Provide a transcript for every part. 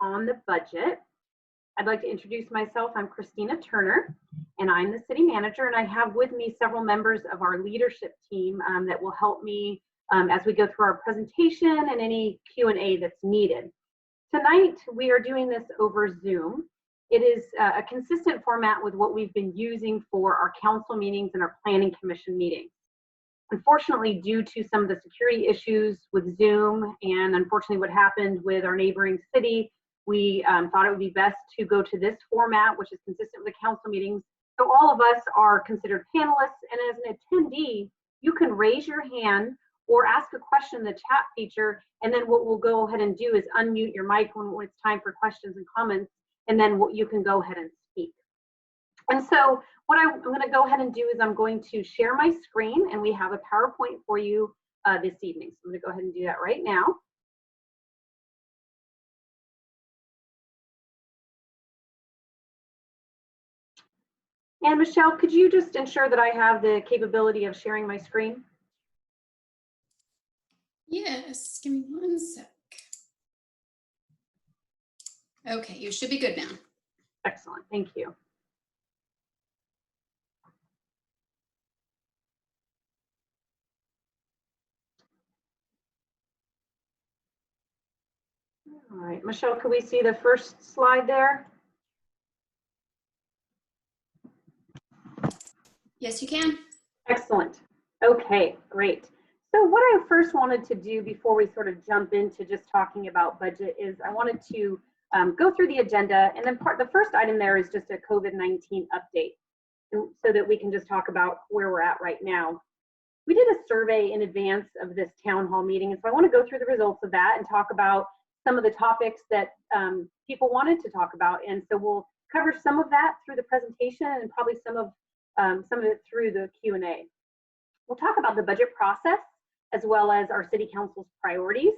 on the budget. I'd like to introduce myself. I'm Christina Turner, and I'm the city manager, and I have with me several members of our leadership team that will help me as we go through our presentation and any Q&A that's needed. Tonight, we are doing this over Zoom. It is a consistent format with what we've been using for our council meetings and our planning commission meetings. Unfortunately, due to some of the security issues with Zoom and unfortunately what happened with our neighboring city, we thought it would be best to go to this format, which is consistent with the council meetings. So all of us are considered panelists, and as an attendee, you can raise your hand or ask a question in the chat feature, and then what we'll go ahead and do is unmute your mic when it's time for questions and comments, and then you can go ahead and speak. And so what I'm going to go ahead and do is I'm going to share my screen, and we have a PowerPoint for you this evening. So I'm going to go ahead and do that right now. And Michelle, could you just ensure that I have the capability of sharing my screen? Yes, give me one sec. Okay, you should be good now. Excellent, thank you. All right, Michelle, could we see the first slide there? Yes, you can. Excellent. Okay, great. So what I first wanted to do before we sort of jump into just talking about budget is I wanted to go through the agenda, and then the first item there is just a COVID-19 update, so that we can just talk about where we're at right now. We did a survey in advance of this town hall meeting, and so I want to go through the results of that and talk about some of the topics that people wanted to talk about. And so we'll cover some of that through the presentation and probably some of it through the Q&A. We'll talk about the budget process as well as our city council's priorities.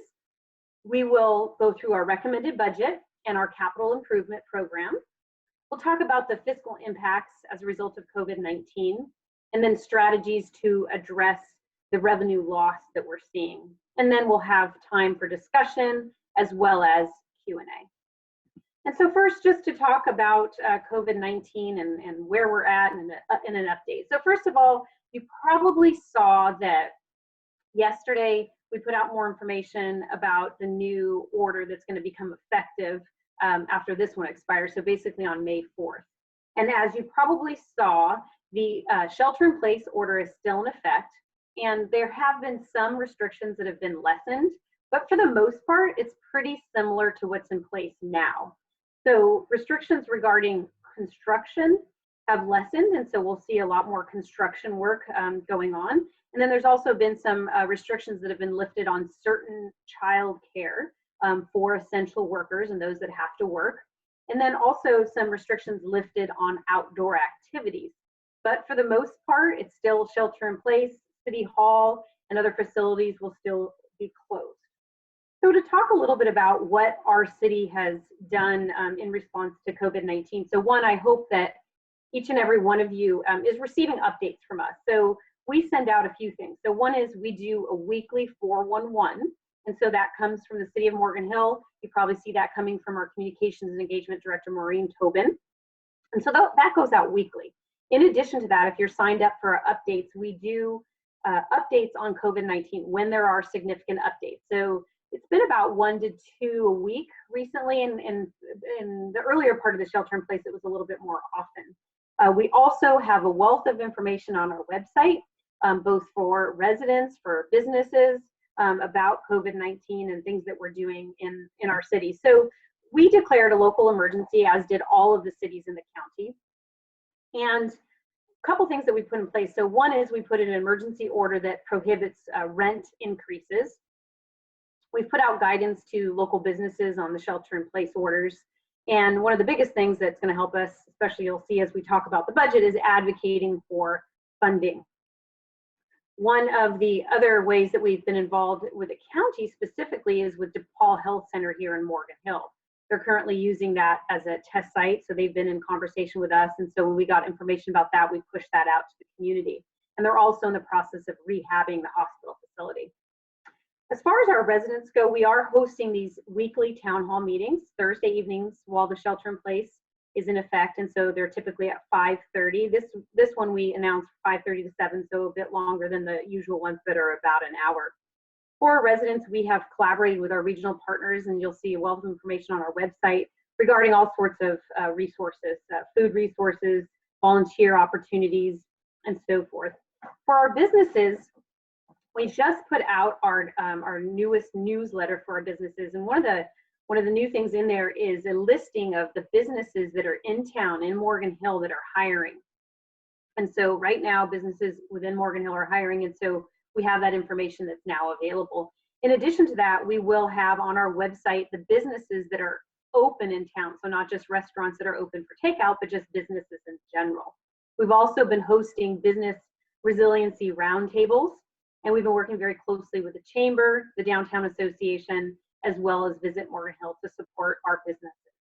We will go through our recommended budget and our capital improvement program. We'll talk about the fiscal impacts as a result of COVID-19, and then strategies to address the revenue loss that we're seeing. And then we'll have time for discussion as well as Q&A. And so first, just to talk about COVID-19 and where we're at in an update. So first of all, you probably saw that yesterday we put out more information about the new order that's going to become effective after this one expires, so basically on May 4th. And as you probably saw, the shelter-in-place order is still in effect, and there have been some restrictions that have been lessened, but for the most part, it's pretty similar to what's in place now. So restrictions regarding construction have lessened, and so we'll see a lot more construction work going on. And then there's also been some restrictions that have been lifted on certain child care for essential workers and those that have to work. And then also some restrictions lifted on outdoor activities. But for the most part, it's still shelter in place. City Hall and other facilities will still be closed. So to talk a little bit about what our city has done in response to COVID-19. So one, I hope that each and every one of you is receiving updates from us. So we send out a few things. So one is we do a weekly 411. And so that comes from the city of Morgan Hill. You probably see that coming from our communications and engagement director, Maureen Tobin. And so that goes out weekly. In addition to that, if you're signed up for our updates, we do updates on COVID-19 when there are significant updates. So it's been about 1 to 2 a week recently, and in the earlier part of the shelter in place, it was a little bit more often. We also have a wealth of information on our website, both for residents, for businesses, about COVID-19 and things that we're doing in our city. So we declared a local emergency, as did all of the cities in the county. And a couple things that we put in place. So one is we put in an emergency order that prohibits rent increases. We've put out guidance to local businesses on the shelter-in-place orders. And one of the biggest things that's going to help us, especially you'll see as we talk about the budget, is advocating for funding. One of the other ways that we've been involved with the county specifically is with DePaul Health Center here in Morgan Hill. They're currently using that as a test site, so they've been in conversation with us. And so when we got information about that, we pushed that out to the community. And they're also in the process of rehabbing the hospital facility. As far as our residents go, we are hosting these weekly town hall meetings Thursday evenings while the shelter in place is in effect, and so they're typically at 5:30. This one we announced 5:30 to 7, so a bit longer than the usual ones that are about an hour. For our residents, we have collaborated with our regional partners, and you'll see a wealth of information on our website regarding all sorts of resources, food resources, volunteer opportunities, and so forth. For our businesses, we just put out our newest newsletter for our businesses, and one of the new things in there is a listing of the businesses that are in town in Morgan Hill that are hiring. And so right now, businesses within Morgan Hill are hiring, and so we have that information that's now available. In addition to that, we will have on our website the businesses that are open in town, so not just restaurants that are open for takeout, but just businesses in general. We've also been hosting business resiliency roundtables, and we've been working very closely with the Chamber, the Downtown Association, as well as Visit Morgan Hill to support our businesses.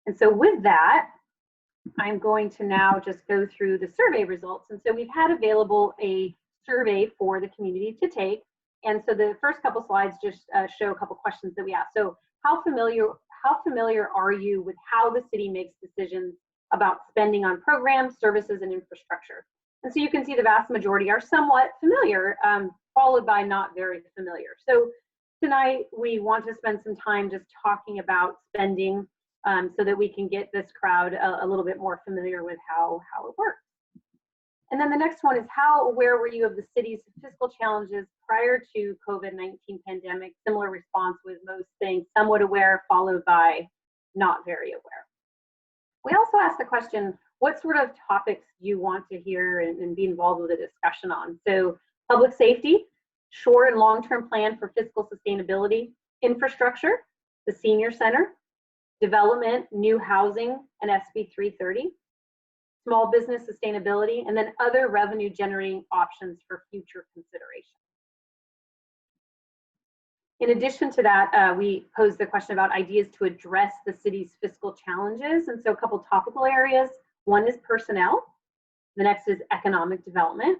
And so with that, I'm going to now just go through the survey results. And so we've had available a survey for the community to take. And so the first couple slides just show a couple questions that we asked. So how familiar are you with how the city makes decisions about spending on programs, services, and infrastructure? And so you can see the vast majority are somewhat familiar, followed by not very familiar. So tonight we want to spend some time just talking about spending so that we can get this crowd a little bit more familiar with how it works. And then the next one is how aware were you of the city's fiscal challenges prior to COVID-19 pandemic? Similar response with most saying somewhat aware, followed by not very aware. We also asked the question, what sort of topics do you want to hear and be involved with a discussion on? So public safety, short and long-term plan for fiscal sustainability, infrastructure, the senior center, development, new housing, and SB 330, small business sustainability, and then other revenue generating options for future consideration. In addition to that, we posed the question about ideas to address the city's fiscal challenges. And so a couple topical areas. One is personnel. The next is economic development.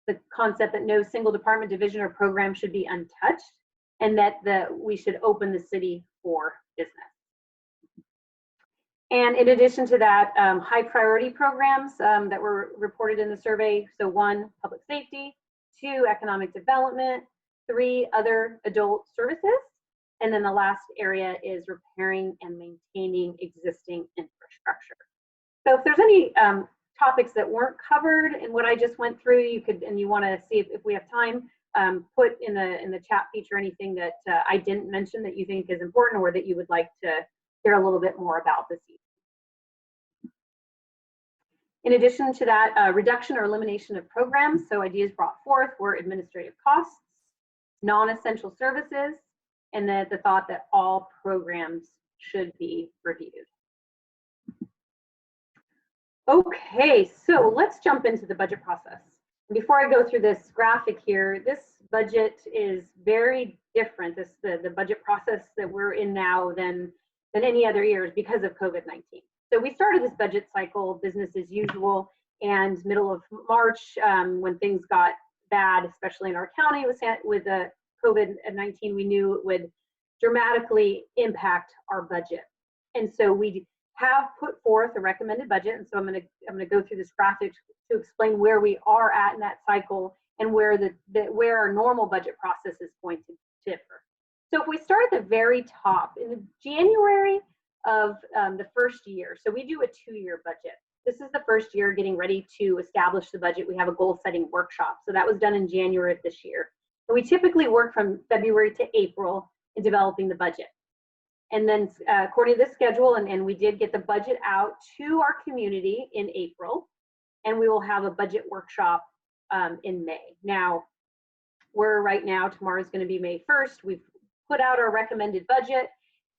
The concept that no single department, division, or program should be untouched, and that we should open the city for business. And in addition to that, high priority programs that were reported in the survey. So 1, public safety, 2, economic development, 3, other adult services. And then the last area is repairing and maintaining existing infrastructure. So if there's any topics that weren't covered in what I just went through, you could, and you want to see if we have time, put in the chat feature anything that I didn't mention that you think is important or that you would like to hear a little bit more about this evening. In addition to that, reduction or elimination of programs. So ideas brought forth were administrative costs, non-essential services, and the thought that all programs should be reviewed. Okay, so let's jump into the budget process. Before I go through this graphic here, this budget is very different, the budget process that we're in now than any other years because of COVID-19. So we started this budget cycle business as usual, and middle of March, when things got bad, especially in our county with the COVID-19, we knew it would dramatically impact our budget. And so we have put forth a recommended budget, and so I'm gonna go through this graphic to explain where we are at in that cycle and where where our normal budget process is going to differ. So if we start at the very top, in January of the first year, so we do a 2-year budget. This is the first year getting ready to establish the budget. We have a goal setting workshop. So that was done in January of this year. And we typically work from February to April in developing the budget. And then according to this schedule, and we did get the budget out to our community in April, and we will have a budget workshop in May. Now, we're right now, tomorrow's gonna be May 1st. We've put out our recommended budget,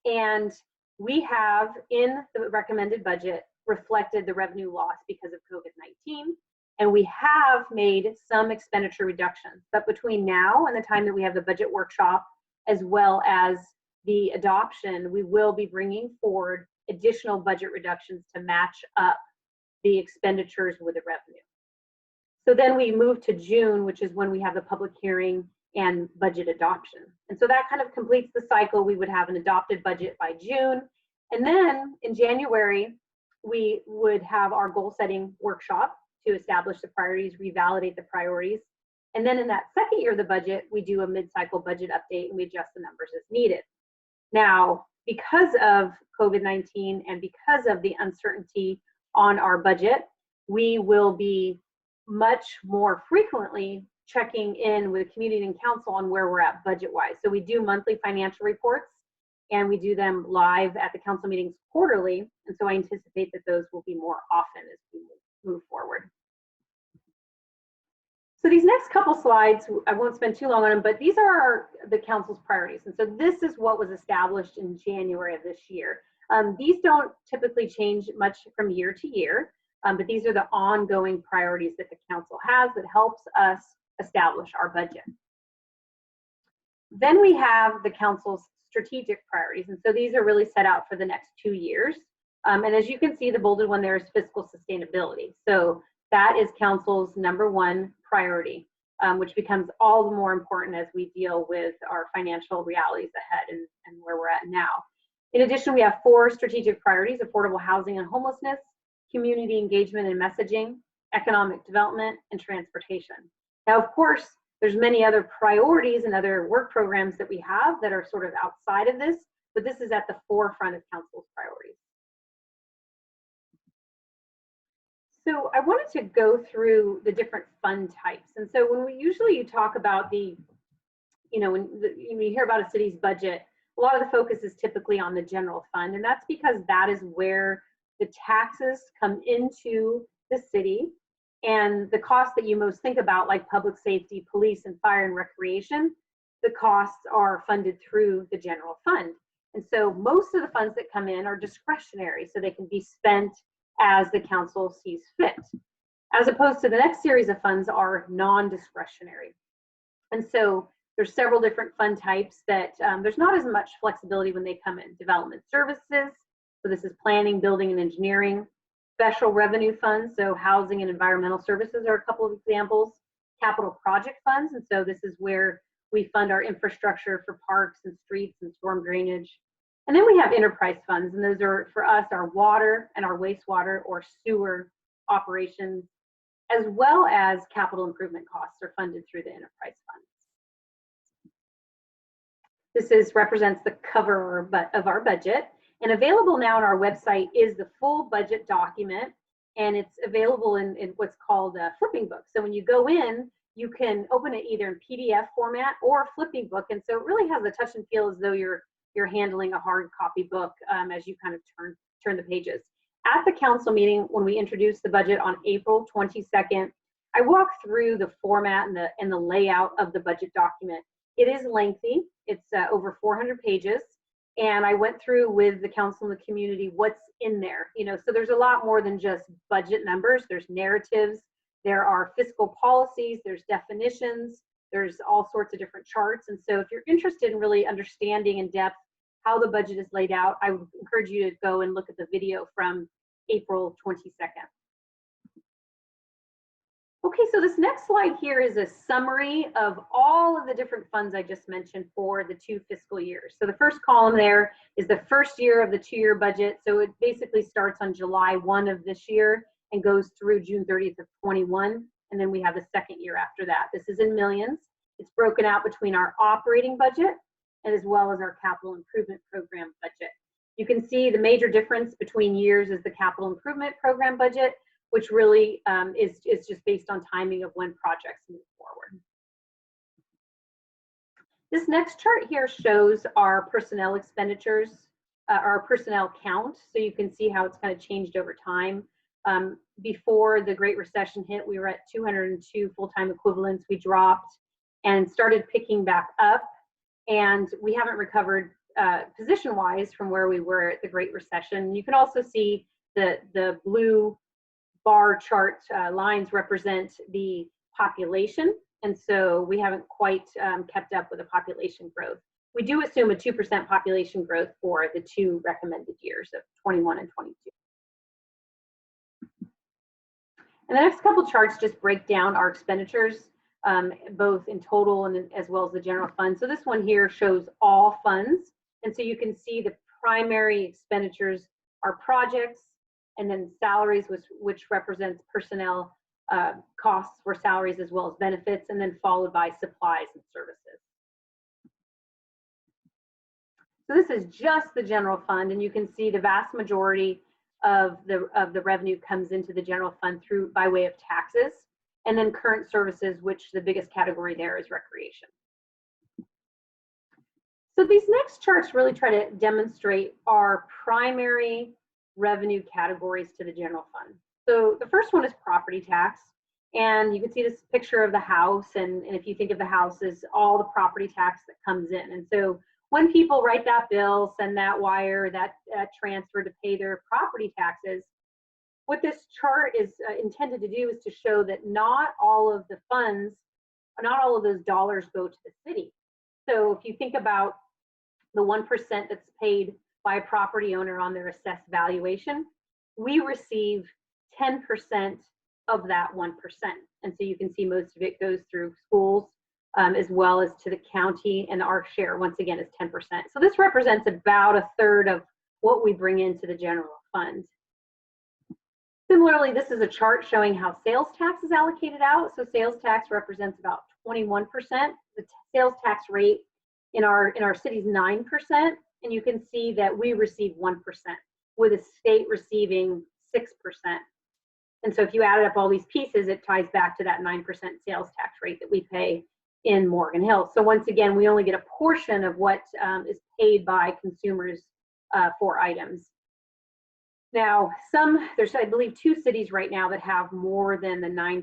and we have in the recommended budget reflected the revenue loss because of COVID-19, and we have made some expenditure reductions. But between now and the time that we have the budget workshop, as well as the adoption, we will be bringing forward additional budget reductions to match up the expenditures with the revenue. So then we move to June, which is when we have the public hearing and budget adoption. And so that kind of completes the cycle. We would have an adopted budget by June. And then in January, we would have our goal setting workshop to establish the priorities, revalidate the priorities. And then in that second year of the budget, we do a mid-cycle budget update and we adjust the numbers as needed. Now, because of COVID-19 and because of the uncertainty on our budget, we will be much more frequently checking in with the community and council on where we're at budget-wise. So we do monthly financial reports and we do them live at the council meetings quarterly. And so I anticipate that those will be more often as we move forward. So these next couple slides, I won't spend too long on them, but these are the council's priorities. And so this is what was established in January of this year. These don't typically change much from year to year, but these are the ongoing priorities that the council has that helps us establish our budget. Then we have the council's strategic priorities. And so these are really set out for the next 2 years. And as you can see, the bolded one there is fiscal sustainability. So that is council's #1 priority, which becomes all the more important as we deal with our financial realities ahead and where we're at now. In addition, we have 4 strategic priorities: affordable housing and homelessness, community engagement and messaging, economic development, and transportation. Now, of course, there's many other priorities and other work programs that we have that are sort of outside of this, but this is at the forefront of council's priorities. So I wanted to go through the different fund types. And so when we usually talk about when you hear about a city's budget, a lot of the focus is typically on the general fund. And that's because that is where the taxes come into the city, and the costs that you most think about, like public safety, police, and fire and recreation, the costs are funded through the general fund. And so most of the funds that come in are discretionary, so they can be spent as the council sees fit, as opposed to the next series of funds are non-discretionary. And so there's several different fund types that there's not as much flexibility when they come in. Development services, so this is planning, building, and engineering. Special revenue funds, so housing and environmental services are a couple of examples. Capital project funds, and so this is where we fund our infrastructure for parks and streets and storm drainage. And then we have enterprise funds, and those are, for us, our water and our wastewater or sewer operations, as well as capital improvement costs are funded through the enterprise funds. This represents the cover of our budget, and available now on our website is the full budget document, and it's available in what's called a flipping book. So when you go in, you can open it either in PDF format or flipping book, and so it really has a touch and feel as though you're handling a hard copy book as you kind of turn the pages. At the council meeting, when we introduced the budget on April 22nd, I walked through the format and the layout of the budget document. It is lengthy. It's over 400 pages. And I went through with the council and the community what's in there. So there's a lot more than just budget numbers. There's narratives, there are fiscal policies, there's definitions, there's all sorts of different charts. And so if you're interested in really understanding in depth how the budget is laid out, I would encourage you to go and look at the video from April 22nd. Okay, so this next slide here is a summary of all of the different funds I just mentioned for the 2 fiscal years. So the first column there is the first year of the 2-year budget. So it basically starts on July 1 of this year and goes through June 30th of 21. And then we have the second year after that. This is in millions. It's broken out between our operating budget and as well as our capital improvement program budget. You can see the major difference between years is the capital improvement program budget, which really is just based on timing of when projects move forward. This next chart here shows our personnel expenditures, our personnel count. So you can see how it's kind of changed over time. Before the Great Recession hit, we were at 202 full-time equivalents. We dropped and started picking back up, and we haven't recovered position-wise from where we were at the Great Recession. You can also see the blue bar chart lines represent the population, and so we haven't quite kept up with the population growth. We do assume a 2% population growth for the 2 recommended years of 21 and 22. And the next couple charts just break down our expenditures. both in total and as well as the general fund. So this one here shows all funds. And so you can see the primary expenditures are projects, and then salaries, which represents personnel costs for salaries as well as benefits, and then followed by supplies and services. So this is just the general fund, and you can see the vast majority of the revenue comes into the general fund through by way of taxes, and then current services, which the biggest category there is recreation. So these next charts really try to demonstrate our primary revenue categories to the general fund. So the first one is property tax, and you can see this picture of the house, and if you think of the house as all the property tax that comes in. And so when people write that bill, send that wire, that transfer to pay their property taxes, what this chart is intended to do is to show that not all of the funds, not all of those dollars go to the city. So if you think about the 1% that's paid by a property owner on their assessed valuation, we receive 10% of that 1%. And so you can see most of it goes through schools, as well as to the county, and our share, once again, is 10%. So this represents about a third of what we bring into the general fund. Similarly, this is a chart showing how sales tax is allocated out. So sales tax represents about 21%. The sales tax rate in our city is 9%, and you can see that we receive 1%, with the state receiving 6%. And so if you added up all these pieces, it ties back to that 9% sales tax rate that we pay in Morgan Hill. So once again, we only get a portion of what is paid by consumers for items. Now, there's, I believe, 2 cities right now that have more than the 9%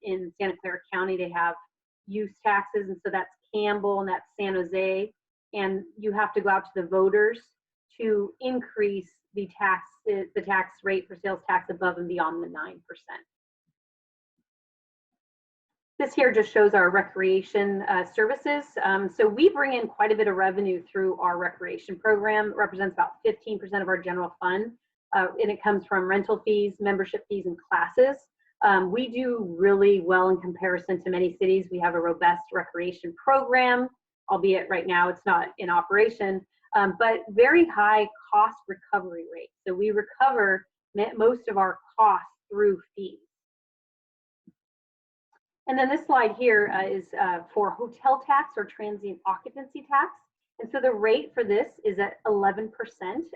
in Santa Clara County. They have use taxes, and so that's Campbell and that's San Jose. And you have to go out to the voters to increase the tax rate for sales tax above and beyond the 9%. This here just shows our recreation services. So we bring in quite a bit of revenue through our recreation program. It represents about 15% of our general fund. And it comes from rental fees, membership fees, and classes. We do really well in comparison to many cities. We have a robust recreation program, albeit right now it's not in operation, but very high cost recovery rate. So we recover most of our costs through fees. And then this slide here is for hotel tax or transient occupancy tax. And so the rate for this is at 11%.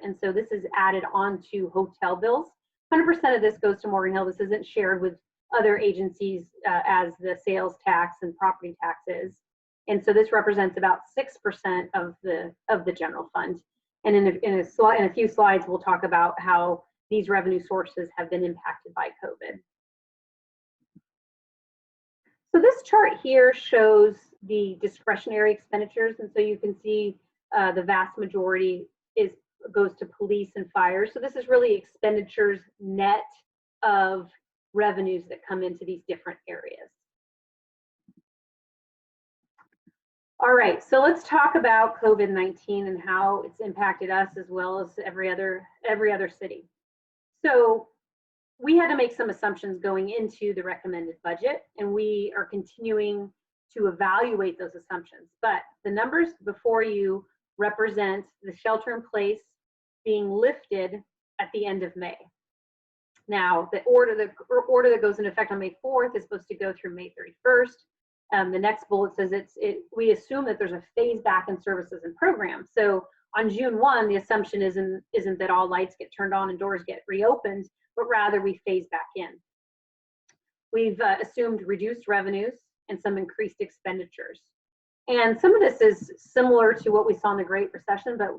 And so this is added on to hotel bills. 100% of this goes to Morgan Hill. This isn't shared with other agencies as the sales tax and property taxes. And so this represents about 6% of the general fund. And in a few slides, we'll talk about how these revenue sources have been impacted by COVID. So this chart here shows the discretionary expenditures, and so you can see the vast majority goes to police and fire. So this is really expenditures net of revenues that come into these different areas. All right, so let's talk about COVID-19 and how it's impacted us as well as every other city. So we had to make some assumptions going into the recommended budget, and we are continuing to evaluate those assumptions. But the numbers before you represent the shelter in place being lifted at the end of May. Now, the order that goes into effect on May 4th is supposed to go through May 31st. The next bullet says we assume that there's a phase back in services and programs. So on June 1, the assumption isn't that all lights get turned on and doors get reopened, but rather we phase back in. We've assumed reduced revenues and some increased expenditures. And some of this is similar to what we saw in the Great Recession, but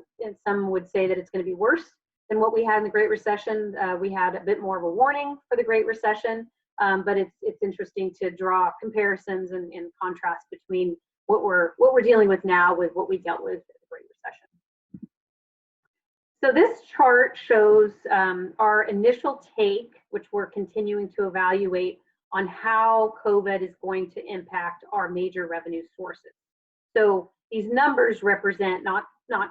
some would say that it's going to be worse than what we had in the Great Recession. We had a bit more of a warning for the Great Recession, but it's interesting to draw comparisons and contrast between what we're dealing with now with what we dealt with in the Great Recession. So this chart shows our initial take, which we're continuing to evaluate on how COVID is going to impact our major revenue sources. So these numbers represent not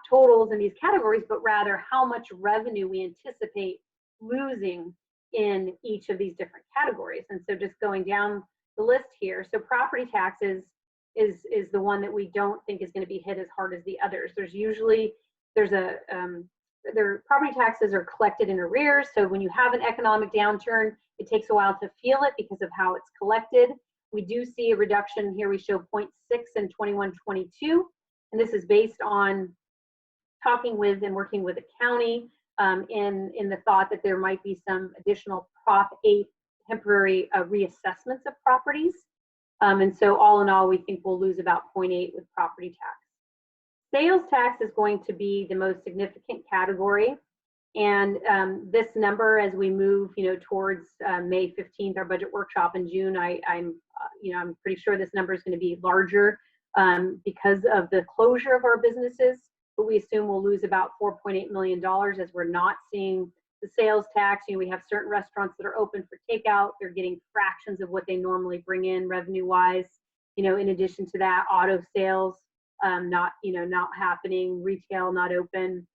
totals in these categories, but rather how much revenue we anticipate losing in each of these different categories. And so just going down the list here. So property taxes is the one that we don't think is going to be hit as hard as the others. Their property taxes are collected in arrears. So when you have an economic downturn, it takes a while to feel it because of how it's collected. We do see a reduction here. We show 0.6 in 21-22, and this is based on talking with and working with the county in the thought that there might be some additional Prop 8 temporary reassessments of properties. And so all in all, we think we'll lose about 0.8 with property tax. Sales tax is going to be the most significant category. And this number, as we move, towards May 15th, our budget workshop in June, I'm pretty sure this number is going to be larger because of the closure of our businesses. But we assume we'll lose about $4.8 million as we're not seeing the sales tax. We have certain restaurants that are open for takeout. They're getting fractions of what they normally bring in revenue-wise. In addition to that, auto sales not happening, retail not open.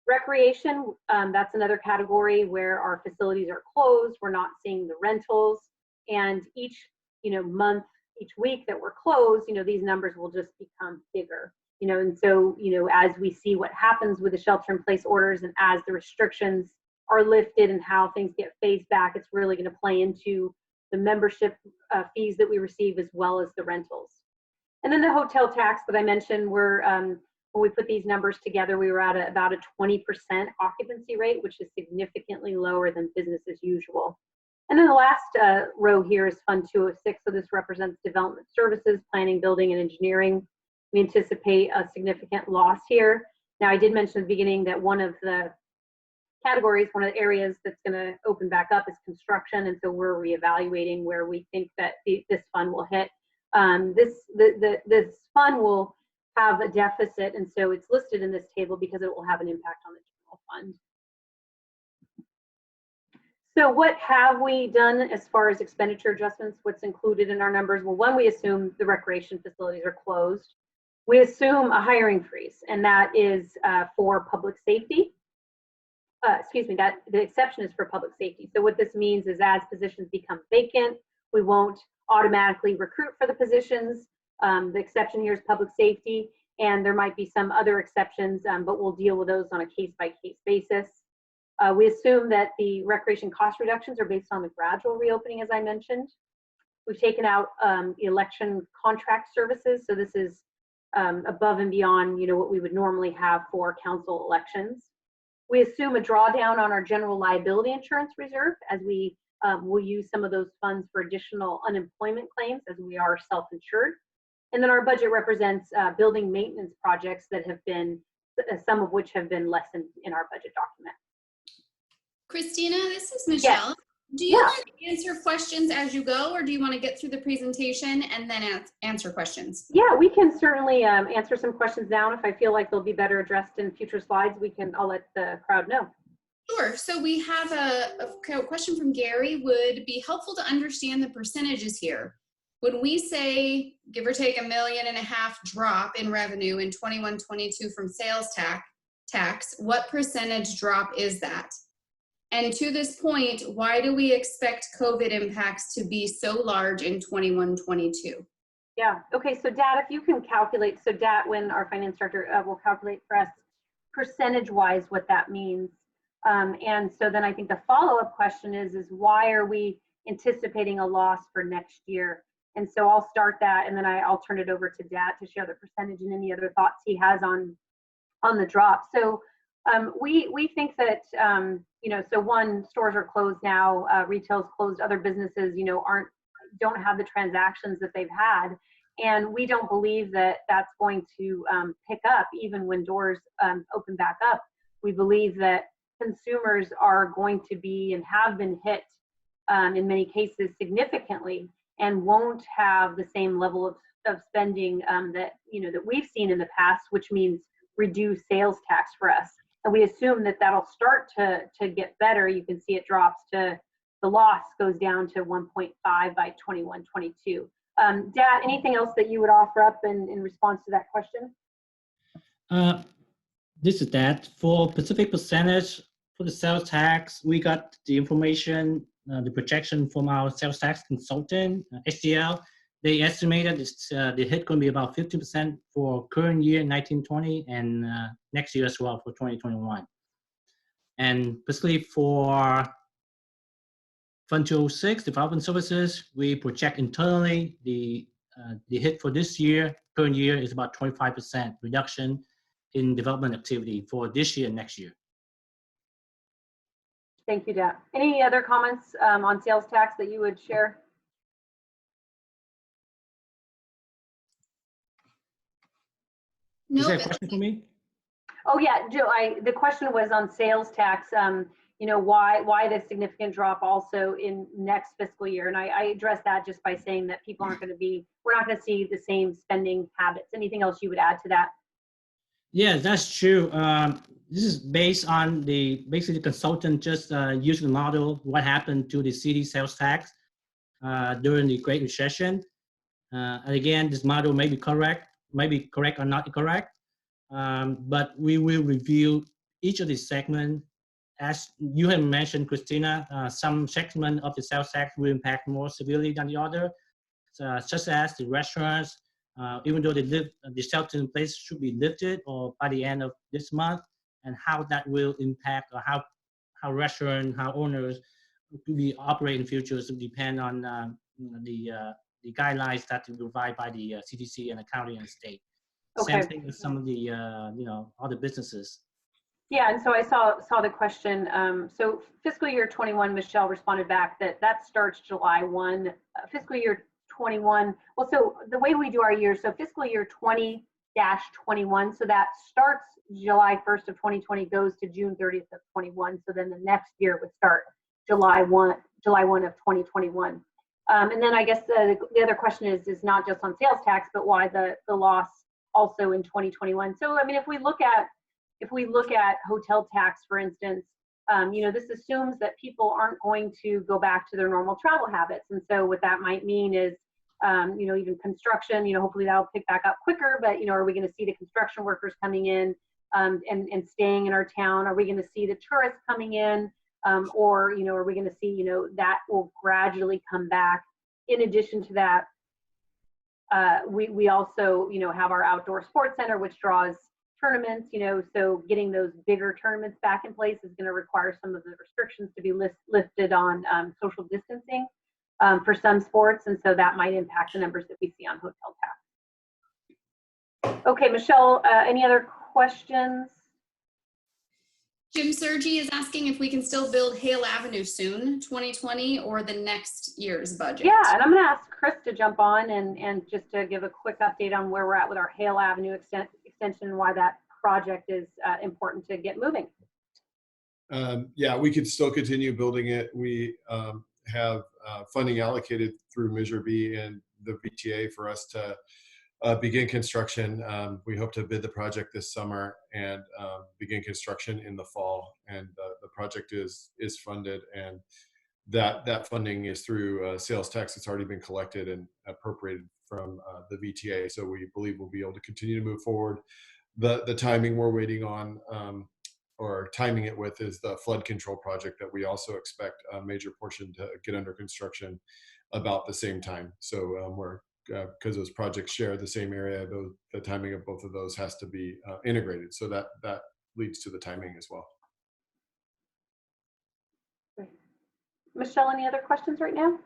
Recreation, that's another category where our facilities are closed. We're not seeing the rentals, and each month, each week that we're closed, these numbers will just become bigger. And so as we see what happens with the shelter-in-place orders and as the restrictions are lifted and how things get phased back, it's really going to play into the membership fees that we receive as well as the rentals. And then the hotel tax that I mentioned, when we put these numbers together, we were at about a 20% occupancy rate, which is significantly lower than business as usual. And then the last row here is Fund 206. So this represents development services, planning, building, and engineering. We anticipate a significant loss here. Now, I did mention at the beginning that one of the categories, one of the areas that's going to open back up is construction. And so we're reevaluating where we think that this fund will hit. This fund will have a deficit, and so it's listed in this table because it will have an impact on the general fund. So what have we done as far as expenditure adjustments? What's included in our numbers? Well, one, we assume the recreation facilities are closed. We assume a hiring freeze, and that is for public safety. That the exception is for public safety. So what this means is as positions become vacant, we won't automatically recruit for the positions. The exception here is public safety, and there might be some other exceptions, but we'll deal with those on a case-by-case basis. We assume that the recreation cost reductions are based on the gradual reopening, as I mentioned. We've taken out election contract services, so this is above and beyond what we would normally have for council elections. We assume a drawdown on our general liability insurance reserve, as we will use some of those funds for additional unemployment claims as we are self-insured. And then our budget represents building maintenance projects that have been, some of which have been lessened in our budget document. Christina, this is Michelle. Yes. Do you want to answer questions as you go, or do you want to get through the presentation and then answer questions? Yeah, we can certainly answer some questions now. And if I feel like they'll be better addressed in future slides, I'll let the crowd know. Sure. So we have a question from Gary. Would be helpful to understand the percentages here. When we say, give or take $1.5 million drop in revenue in 21-22 from sales tax, what percentage drop is that? And to this point, why do we expect COVID impacts to be so large in 21-22? Yeah, okay, so Dat, if you can calculate, so Dat, when our finance director will calculate for us percentage-wise what that means. And so then I think the follow-up question is why are we anticipating a loss for next year? And so I'll start that, and then I'll turn it over to Dat to share the percentage and any other thoughts he has on the drop. So we think that, so one, stores are closed now, retail's closed, other businesses, don't have the transactions that they've had. And we don't believe that that's going to pick up even when doors open back up. We believe that consumers are going to be and have been hit in many cases significantly and won't have the same level of spending that we've seen in the past, which means reduced sales tax for us. And we assume that that'll start to get better. You can see it drops to, the loss goes down to 1.5 by 21-22. Dat, anything else that you would offer up in response to that question? This is that for specific percentage for the sales tax, we got the information the projection from our sales tax consultant, HDL, they estimated the hit going to be about 50% for current year 1920 and next year as well for 2021. And basically for Fund 206, Development Services, we project internally the hit for this year, current year, is about 25% reduction in development activity for this year and next year. Thank you, Dat. Any other comments on sales tax that you would share? No. Is there a question for me? Oh yeah, Joe, the question was on sales tax, you know, why the significant drop also in next fiscal year? And I addressed that just by saying that people aren't going to be, we're not going to see the same spending habits. Anything else you would add to that? Yeah, that's true. This is based on basically the consultant just used the model, what happened to the city sales tax during the Great Recession. And again, this model may be correct or not correct, but we will review each of these segments. As you have mentioned, Christina, some segment of the sales tax will impact more severely than the other, such as the restaurants, even though the shelter in place should be lifted or by the end of this month, and how that will impact or how restaurant, how owners will be operating in future will depend on the guidelines that will provide by the CDC and the county and state. Okay. Same thing with some of the you know, other businesses. Yeah, and so I saw the question. So fiscal year 21, Michelle responded back that starts July 1. Fiscal year 21. Well, so the way we do our year, so fiscal year 20-21. So that starts July 1st of 2020, goes to June 30th of 21. So then the next year would start July 1 of 2021. And then I guess the other question is not just on sales tax, but why the loss also in 2021. So I mean, if we look at hotel tax, for instance, you know, this assumes that people aren't going to go back to their normal travel habits. And so what that might mean is, you know, even construction, you know, hopefully that'll pick back up quicker, but, you know, are we going to see the construction workers coming in and staying in our town? Are we going to see the tourists coming in? Or, you know, are we going to see, you know, that will gradually come back? In addition to that, we also, you know, have our outdoor sports center, which draws tournaments, you know, so getting those bigger tournaments back in place is going to require some of the restrictions to be lifted on social distancing for some sports, and so that might impact the numbers that we see on hotel tax. Okay, Michelle, any other questions? Jim Sergi is asking if we can still build Hale Avenue soon, 2020, or the next year's budget. Yeah, and I'm going to ask Chris to jump on and just to give a quick update on where we're at with our Hale Avenue extension and why that project is important to get moving. Yeah, we could still continue building it. We have funding allocated through Measure B and the VTA for us to begin construction. We hope to bid the project this summer and begin construction in the fall. And the project is funded, and that funding is through sales tax that's already been collected and appropriated from the VTA. So we believe we'll be able to continue to move forward. The timing we're waiting on, or timing it with, is the flood control project that we also expect a major portion to get under construction about the same time. So we're because those projects share the same area, the timing of both of those has to be integrated. So that leads to the timing as well. Great. Michelle, any other questions right now?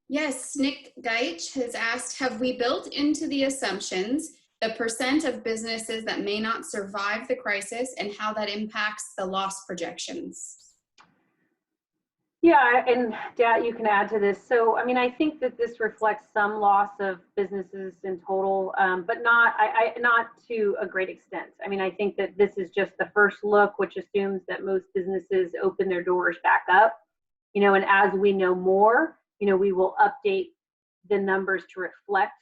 Yes, Nick Geich has asked, have we built into the assumptions the percent of businesses that may not survive the crisis and how that impacts the loss projections? Yeah, and Dat, you can add to this. So, I mean, I think that this reflects some loss of businesses in total, but not to a great extent. I mean, I think that this is just the first look, which assumes that most businesses open their doors back up, you know, and as we know more, you know, we will update the numbers to reflect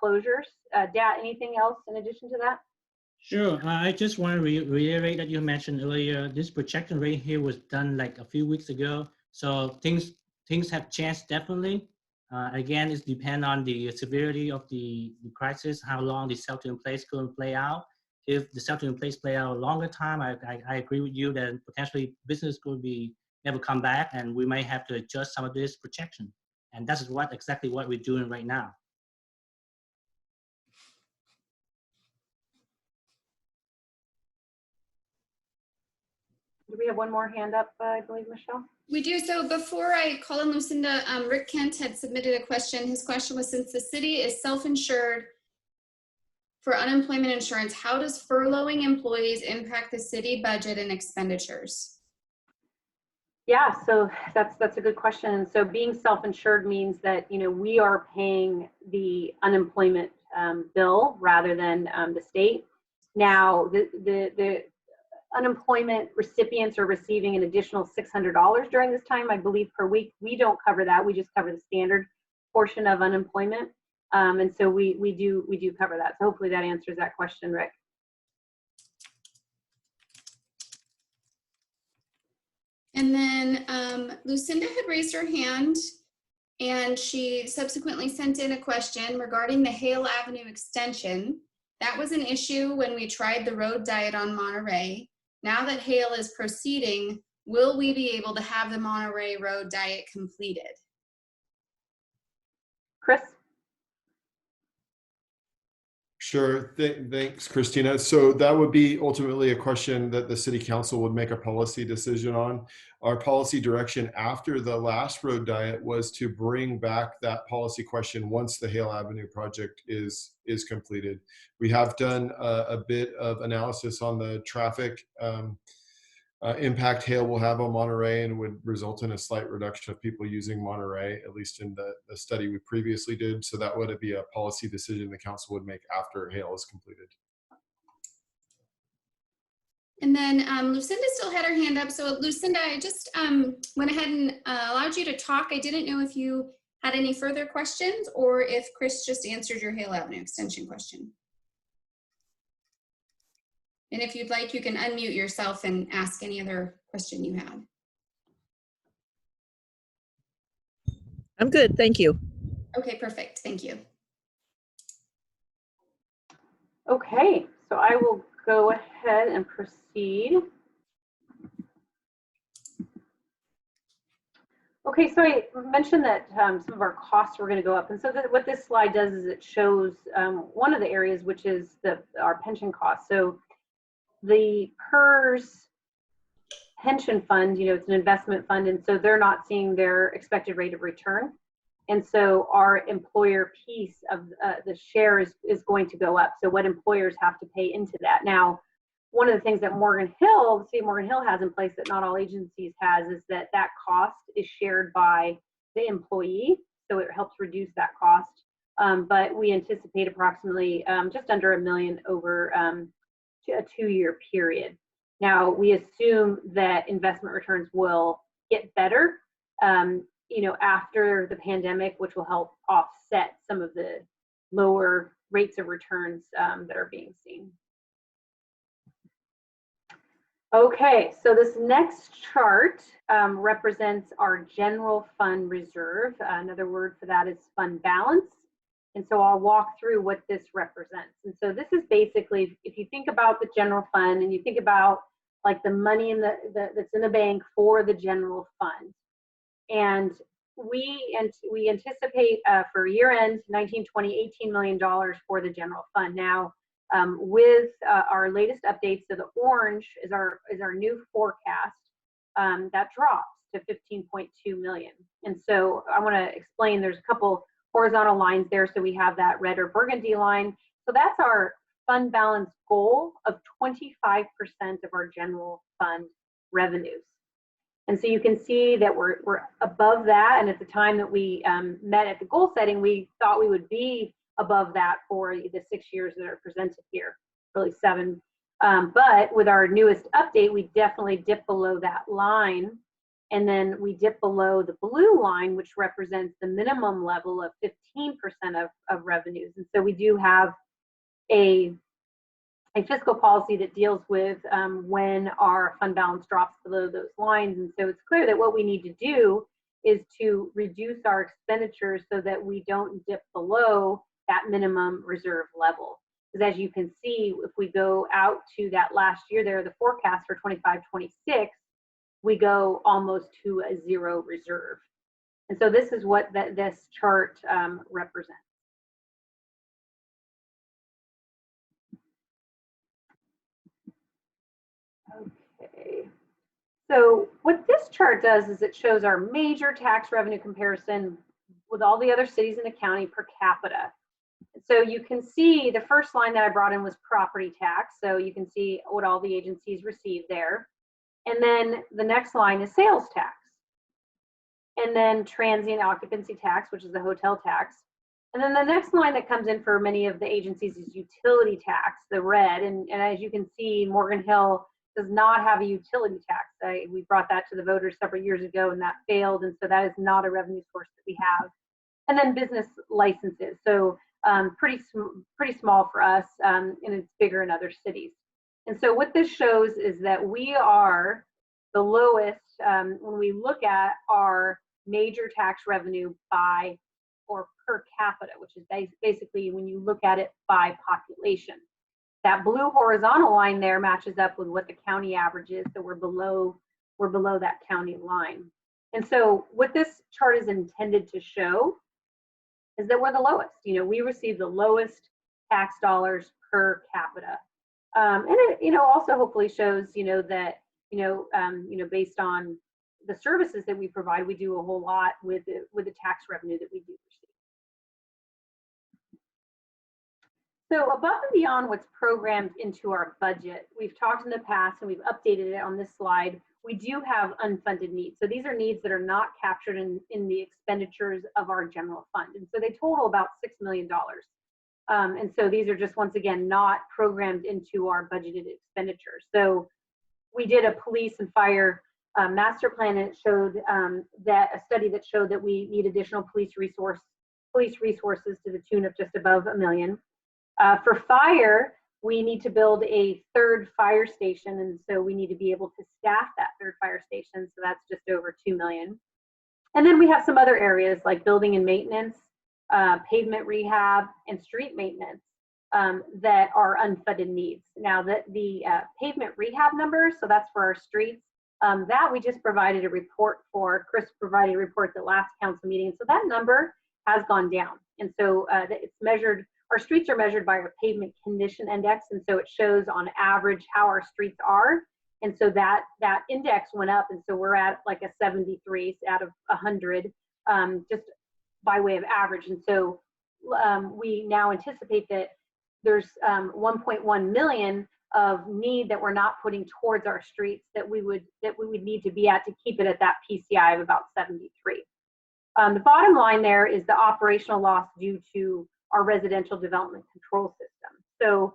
closures. Dat, anything else in addition to that? Sure. I just want to reiterate that you mentioned earlier, this projection rate here was done like a few weeks ago. So things have changed definitely. Again, it depends on the severity of the crisis, how long the shelter-in-place could play out. If the shelter-in-place play out a longer time, I agree with you that potentially business could be never come back, and we may have to adjust some of this projection. And that's exactly what we're doing right now. Do we have one more hand up, I believe, Michelle? We do. So before I call in Lucinda, Rick Kent had submitted a question. His question was, since the city is self-insured for unemployment insurance, how does furloughing employees impact the city budget and expenditures? Yeah, so that's a good question. So being self-insured means that, you know, we are paying the unemployment bill rather than the state. Now, the unemployment recipients are receiving an additional $600 during this time, I believe, per week. We don't cover that. We just cover the standard portion of unemployment. And so we do cover that. So hopefully that answers that question, Rick. And then Lucinda had raised her hand, and she subsequently sent in a question regarding the Hale Avenue extension. That was an issue when we tried the road diet on Monterey. Now that Hale is proceeding, will we be able to have the Monterey road diet completed? Chris? Sure. Thanks, Christina. So that would be ultimately a question that the city council would make a policy decision on. Our policy direction after the last road diet was to bring back that policy question once the Hale Avenue project is completed. We have done a bit of analysis on the traffic impact Hale will have on Monterey, and would result in a slight reduction of people using Monterey, at least in the study we previously did. So that would be a policy decision the council would make after Hale is completed. And then Lucinda still had her hand up. So Lucinda, I just went ahead and allowed you to talk. I didn't know if you had any further questions or if Chris just answered your Hale Avenue extension question. And if you'd like, you can unmute yourself and ask any other question you had. I'm good, thank you. Okay, perfect, thank you. Okay, so I will go ahead and proceed. Okay, so I mentioned that some of our costs were going to go up, and so what this slide does is it shows one of the areas, which is our pension costs. So the PERS pension fund, you know, it's an investment fund, and so they're not seeing their expected rate of return. And so our employer piece of the share is going to go up. So what employers have to pay into that. Now, one of the things that the city of Morgan Hill has in place that not all agencies has is that cost is shared by the employee. So it helps reduce that cost. But we anticipate approximately just under $1 million over a 2-year period. Now, we assume that investment returns will get better, you know, after the pandemic, which will help offset some of the lower rates of returns that are being seen. Okay, so this next chart represents our general fund reserve. Another word for that is fund balance. And so I'll walk through what this represents. And so this is basically, if you think about the general fund and you think about like the money in that's in the bank for the general fund. And we anticipate for year end 19, 20, $18 million for the general fund. Now, with our latest updates, so the orange is our new forecast, that drops to 15.2 million. And so I want to explain, there's a couple horizontal lines there. So we have that red or burgundy line. So that's our fund balance goal of 25% of our general fund revenues. And so you can see that we're above that. And at the time that we met at the goal setting, we thought we would be above that for the 6 years that are presented here, really 7. But with our newest update, we definitely dip below that line. And then we dip below the blue line, which represents the minimum level of 15% of revenues. And so we do have a fiscal policy that deals with when our fund balance drops below those lines. And so it's clear that what we need to do is to reduce our expenditures so that we don't dip below that minimum reserve level. Because as you can see, if we go out to that last year there, the forecast for 25-26, we go almost to a zero reserve. And so this is what this chart represents. Okay. So what this chart does is it shows our major tax revenue comparison with all the other cities in the county per capita. So you can see the first line that I brought in was property tax. So you can see what all the agencies receive there. And then the next line is sales tax. And then transient occupancy tax, which is the hotel tax. And then the next line that comes in for many of the agencies is utility tax, the red. And as you can see, Morgan Hill does not have a utility tax. We brought that to the voters several years ago and that failed. And so that is not a revenue source that we have. And then business licenses. So pretty small for us, and it's bigger in other cities. And so what this shows is that we are the lowest when we look at our major tax revenue by or per capita, which is basically when you look at it by population. That blue horizontal line there matches up with what the county average is, so we're below that county line. And so what this chart is intended to show is that we're the lowest. You know, we receive the lowest tax dollars per capita, and it, you know, also hopefully shows, you know, that based on the services that we provide, we do a whole lot with the tax revenue that we do receive. So above and beyond what's programmed into our budget, we've talked in the past and we've updated it on this slide. We do have unfunded needs. So these are needs that are not captured in the expenditures of our general fund. And so they total about $6 million. And so these are just, once again, not programmed into our budgeted expenditures. So we did a police and fire master plan, and it showed that a study that showed that we need additional police resources to the tune of just above $1 million. For fire, we need to build a third fire station, and so we need to be able to staff that third fire station, so that's just over $2 million. And then we have some other areas like building and maintenance, pavement rehab, and street maintenance that are unfunded needs. Now, the pavement rehab numbers, so that's for our streets, that we just provided a report for. Chris provided a report at the last council meeting, so that number has gone down. And so it's measured. Our streets are measured by our pavement condition index, and so it shows on average how our streets are. And so that index went up, and so we're at like a 73 out of 100, just by way of average. And so we now anticipate that there's 1.1 million of need that we're not putting towards our streets that we would need to be at to keep it at that PCI of about 73. The bottom line there is the operational loss due to our residential development control system. So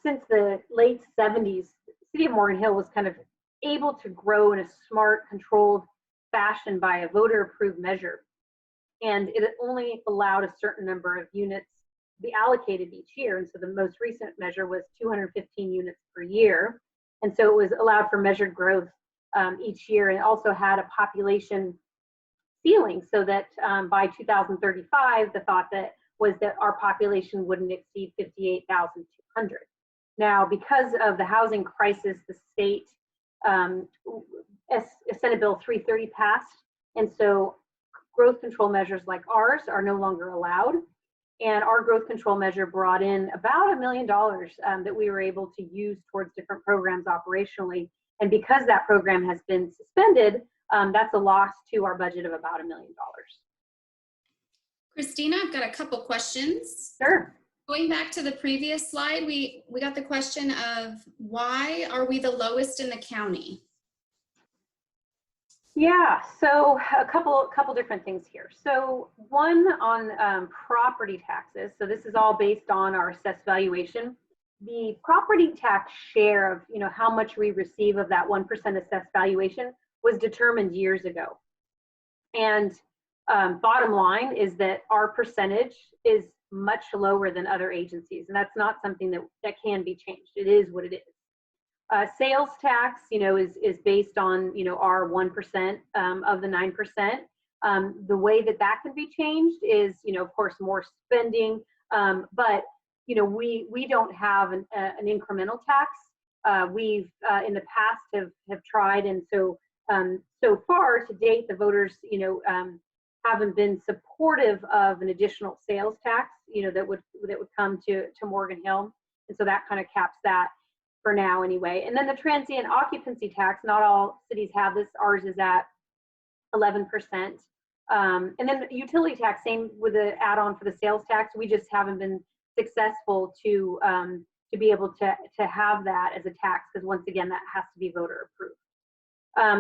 since the late 70s, the city of Morgan Hill was kind of able to grow in a smart, controlled fashion by a voter-approved measure. And it only allowed a certain number of units to be allocated each year. And so the most recent measure was 215 units per year. And so it was allowed for measured growth each year, and also had a population ceiling so that by 2035, the thought that was that our population wouldn't exceed 58,200. Now, because of the housing crisis, the state Senate Bill 330 passed, and so growth control measures like ours are no longer allowed. And our growth control measure brought in about $1 million that we were able to use towards different programs operationally. And because that program has been suspended, that's a loss to our budget of about $1 million. Christina, I've got a couple questions. Sure. Going back to the previous slide, we got the question of why are we the lowest in the county? Yeah, so a couple different things here. So one on property taxes. So this is all based on our assessed valuation. The property tax share of how much we receive of that 1% assessed valuation was determined years ago. And bottom line is that our percentage is much lower than other agencies, and that's not something that can be changed. It is what it is. Sales tax, is based on our 1% of the 9%. The way that can be changed is of course more spending, but we don't have an incremental tax. We've in the past have tried, and so so far to date, the voters, haven't been supportive of an additional sales tax, that would come to Morgan Hill, and so that kind of caps that for now anyway. And then the transient occupancy tax, not all cities have this. Ours is at 11%. And then the utility tax, same with the add-on for the sales tax. We just haven't been successful to be able to have that as a tax, because once again, that has to be voter approved.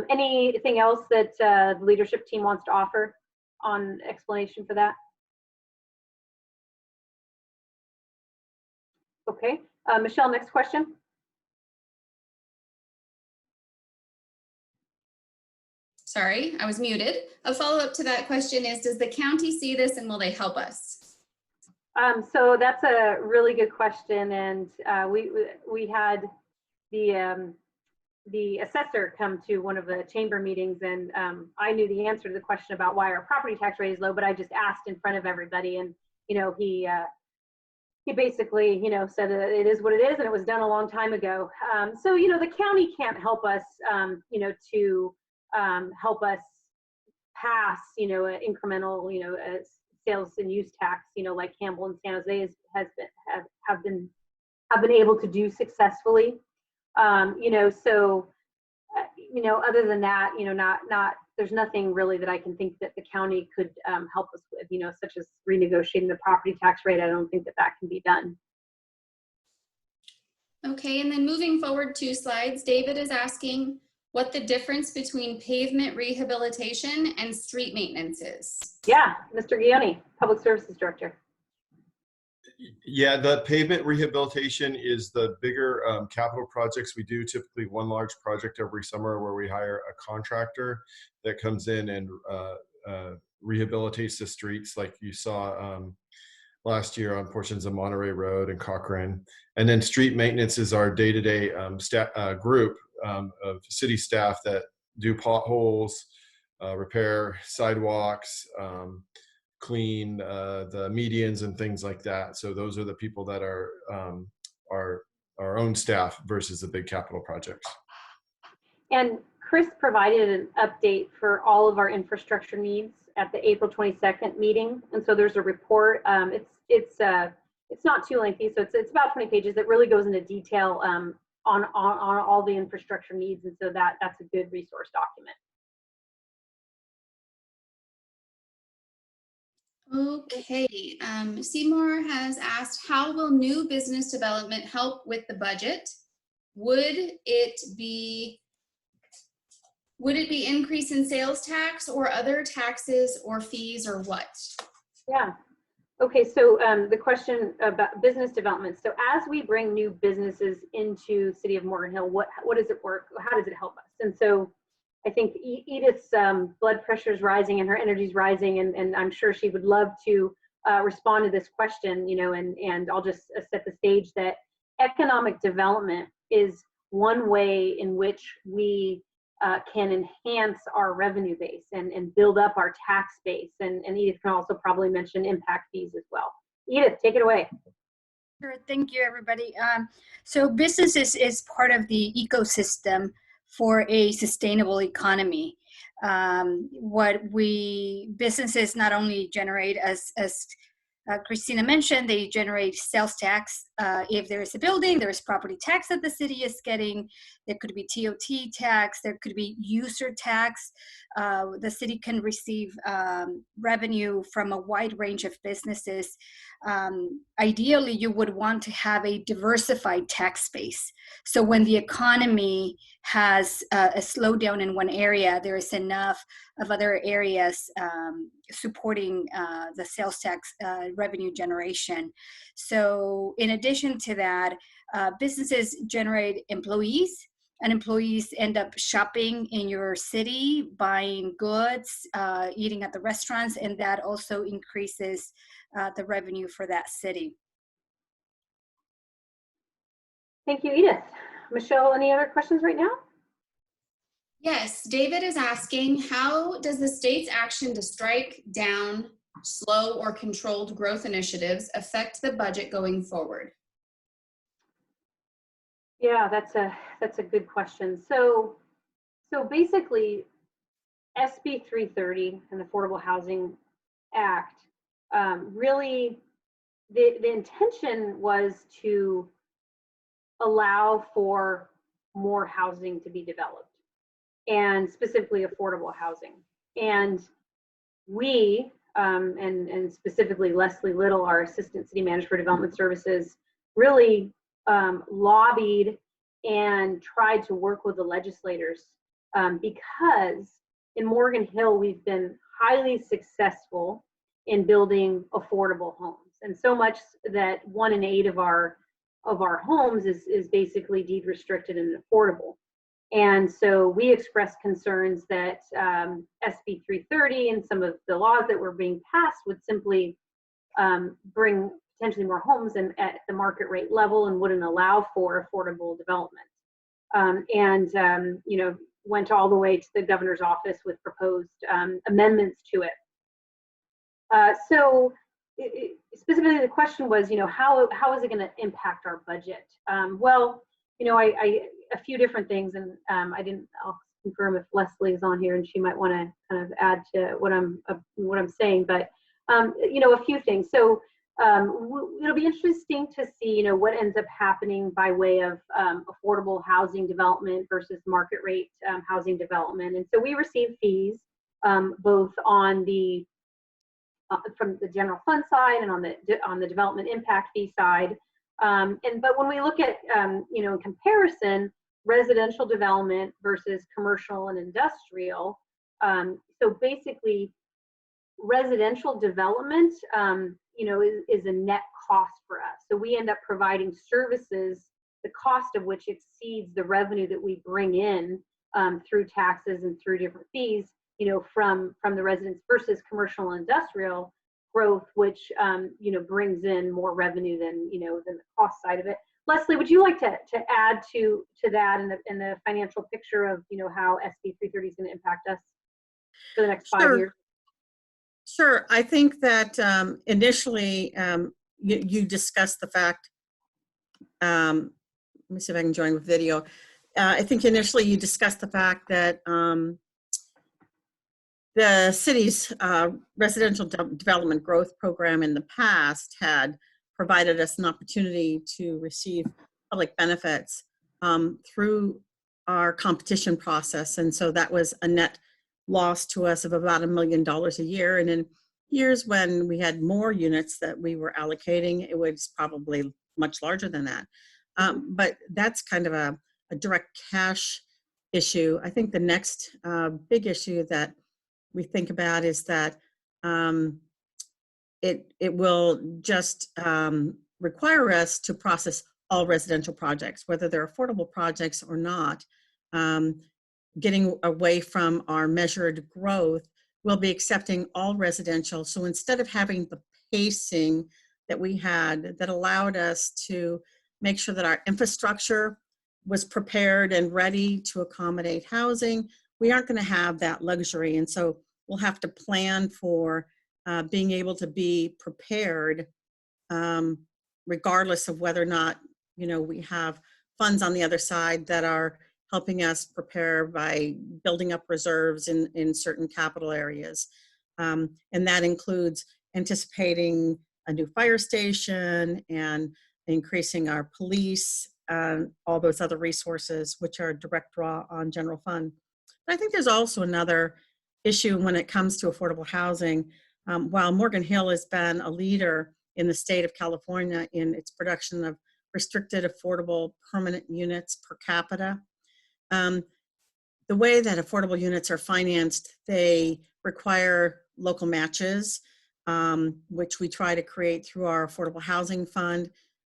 Anything else that the leadership team wants to offer on explanation for that? Okay, Michelle, next question. Sorry, I was muted. A follow-up to that question is, does the county see this and will they help us? So that's a really good question, and we had the assessor come to one of the chamber meetings, and I knew the answer to the question about why our property tax rate is low, but I just asked in front of everybody, and he basically said it is what it is, and it was done a long time ago. So the county can't help us to help us pass an incremental sales and use tax like Campbell and San Jose have been able to do successfully. So other than that, not there's nothing really that I can think that the county could help us with, such as renegotiating the property tax rate. I don't think that can be done. Okay, and then moving forward 2 slides, David is asking what the difference between pavement rehabilitation and street maintenance is. Yeah, Mr. Guioni, Public Services Director. Yeah, the pavement rehabilitation is the bigger capital projects. We do typically one large project every summer where we hire a contractor that comes in and rehabilitates the streets, like you saw last year on portions of Monterey Road and Cochrane. And then street maintenance is our day-to-day group of city staff that do potholes, repair sidewalks, clean the medians and things like that. So those are the people that are our own staff versus the big capital projects. And Chris provided an update for all of our infrastructure needs at the April 22nd meeting, and so there's a report. It's not too lengthy, so it's about 20 pages. It really goes into detail on all the infrastructure needs, and so that's a good resource document. Okay, Seymour has asked, how will new business development help with the budget? Would it be increase in sales tax or other taxes or fees or what? Yeah. Okay, so the question about business development. So as we bring new businesses into City of Morgan Hill, what does it work? How does it help us? And so I think Edith's blood pressure is rising and her energy is rising, and I'm sure she would love to respond to this question, and I'll just set the stage that economic development is one way in which we can enhance our revenue base and build up our tax base. And Edith can also probably mention impact fees as well. Edith, take it away. Sure, thank you, everybody. So business is part of the ecosystem for a sustainable economy. Businesses not only generate, as Christina mentioned, they generate sales tax. If there is a building, there is property tax that the city is getting. There could be TOT tax. There could be user tax. The city can receive revenue from a wide range of businesses. Ideally, you would want to have a diversified tax base. So when the economy has a slowdown in one area, there is enough of other areas supporting the sales tax revenue generation. So in addition to that, businesses generate employees, and employees end up shopping in your city, buying goods, eating at the restaurants, and that also increases the revenue for that city. Thank you, Edith. Michelle, any other questions right now? Yes, David is asking, how does the state's action to strike down slow or controlled growth initiatives affect the budget going forward? Yeah, that's a good question. So So basically, SB 330 and the Affordable Housing Act, really, the intention was to allow for more housing to be developed, and specifically affordable housing. And we, and specifically Leslie Little, our Assistant City Manager for Development Services, really lobbied and tried to work with the legislators, because in Morgan Hill, we've been highly successful in building affordable homes. And so much that 1 in 8 of our homes is basically deed restricted and affordable. And so we expressed concerns that SB 330 and some of the laws that were being passed would simply bring potentially more homes at the market rate level and wouldn't allow for affordable development. You know, went all the way to the governor's office with proposed amendments to it. Specifically, the question was, you know, how is it going to impact our budget? Well, you know, a few different things, and I'll confirm if Leslie is on here, and she might want to kind of add to what I'm saying. But you know, a few things. So it'll be interesting to see, you know, what ends up happening by way of affordable housing development versus market rate housing development. And so we receive fees both on the from the general fund side and on the development impact fee side. But when we look at you know, in comparison, residential development versus commercial and industrial, so basically residential development you know, is a net cost for us. So we end up providing services, the cost of which exceeds the revenue that we bring in through taxes and through different fees, you know, from the residents, versus commercial and industrial growth, which you know, brings in more revenue than, you know, than the cost side of it. Leslie, would you like to add to that in the financial picture of, you know, how SB 330 is going to impact us for the next 5 years? Sure. I think that initially you discussed the fact, let me see if I can join with video. I think initially you discussed the fact that the city's residential development growth program in the past had provided us an opportunity to receive public benefits through our competition process. And so that was a net loss to us of about $1 million a year. And in years when we had more units that we were allocating, it was probably much larger than that. But that's kind of a direct cash issue. I think the next big issue that we think about is that it will just require us to process all residential projects, whether they're affordable projects or not. Getting away from our measured growth, we'll be accepting all residential. So instead of having the pacing that we had that allowed us to make sure that our infrastructure was prepared and ready to accommodate housing, we aren't going to have that luxury. And so we'll have to plan for being able to be prepared regardless of whether or not, you know, we have funds on the other side that are helping us prepare by building up reserves in certain capital areas. And that includes anticipating a new fire station and increasing our police, all those other resources, which are a direct draw on general fund. But I think there's also another issue when it comes to affordable housing. While Morgan Hill has been a leader in the state of California in its production of restricted affordable permanent units per capita, the way that affordable units are financed, they require local matches, which we try to create through our affordable housing fund,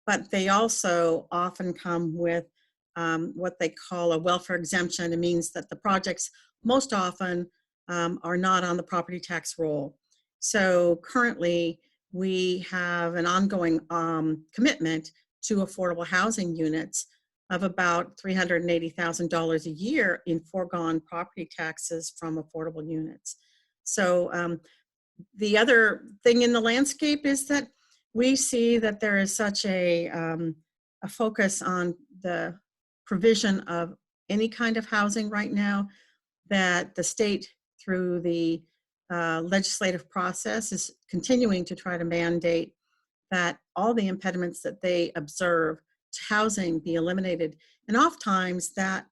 but they also often come with what they call a welfare exemption. It means that the projects most often are not on the property tax roll. So currently we have an ongoing commitment to affordable housing units of about $380,000 a year in foregone property taxes from affordable units. So the other thing in the landscape is that we see that there is such a focus on the provision of any kind of housing right now, that the state, through the legislative process, is continuing to try to mandate that all the impediments that they observe to housing be eliminated. And oftentimes that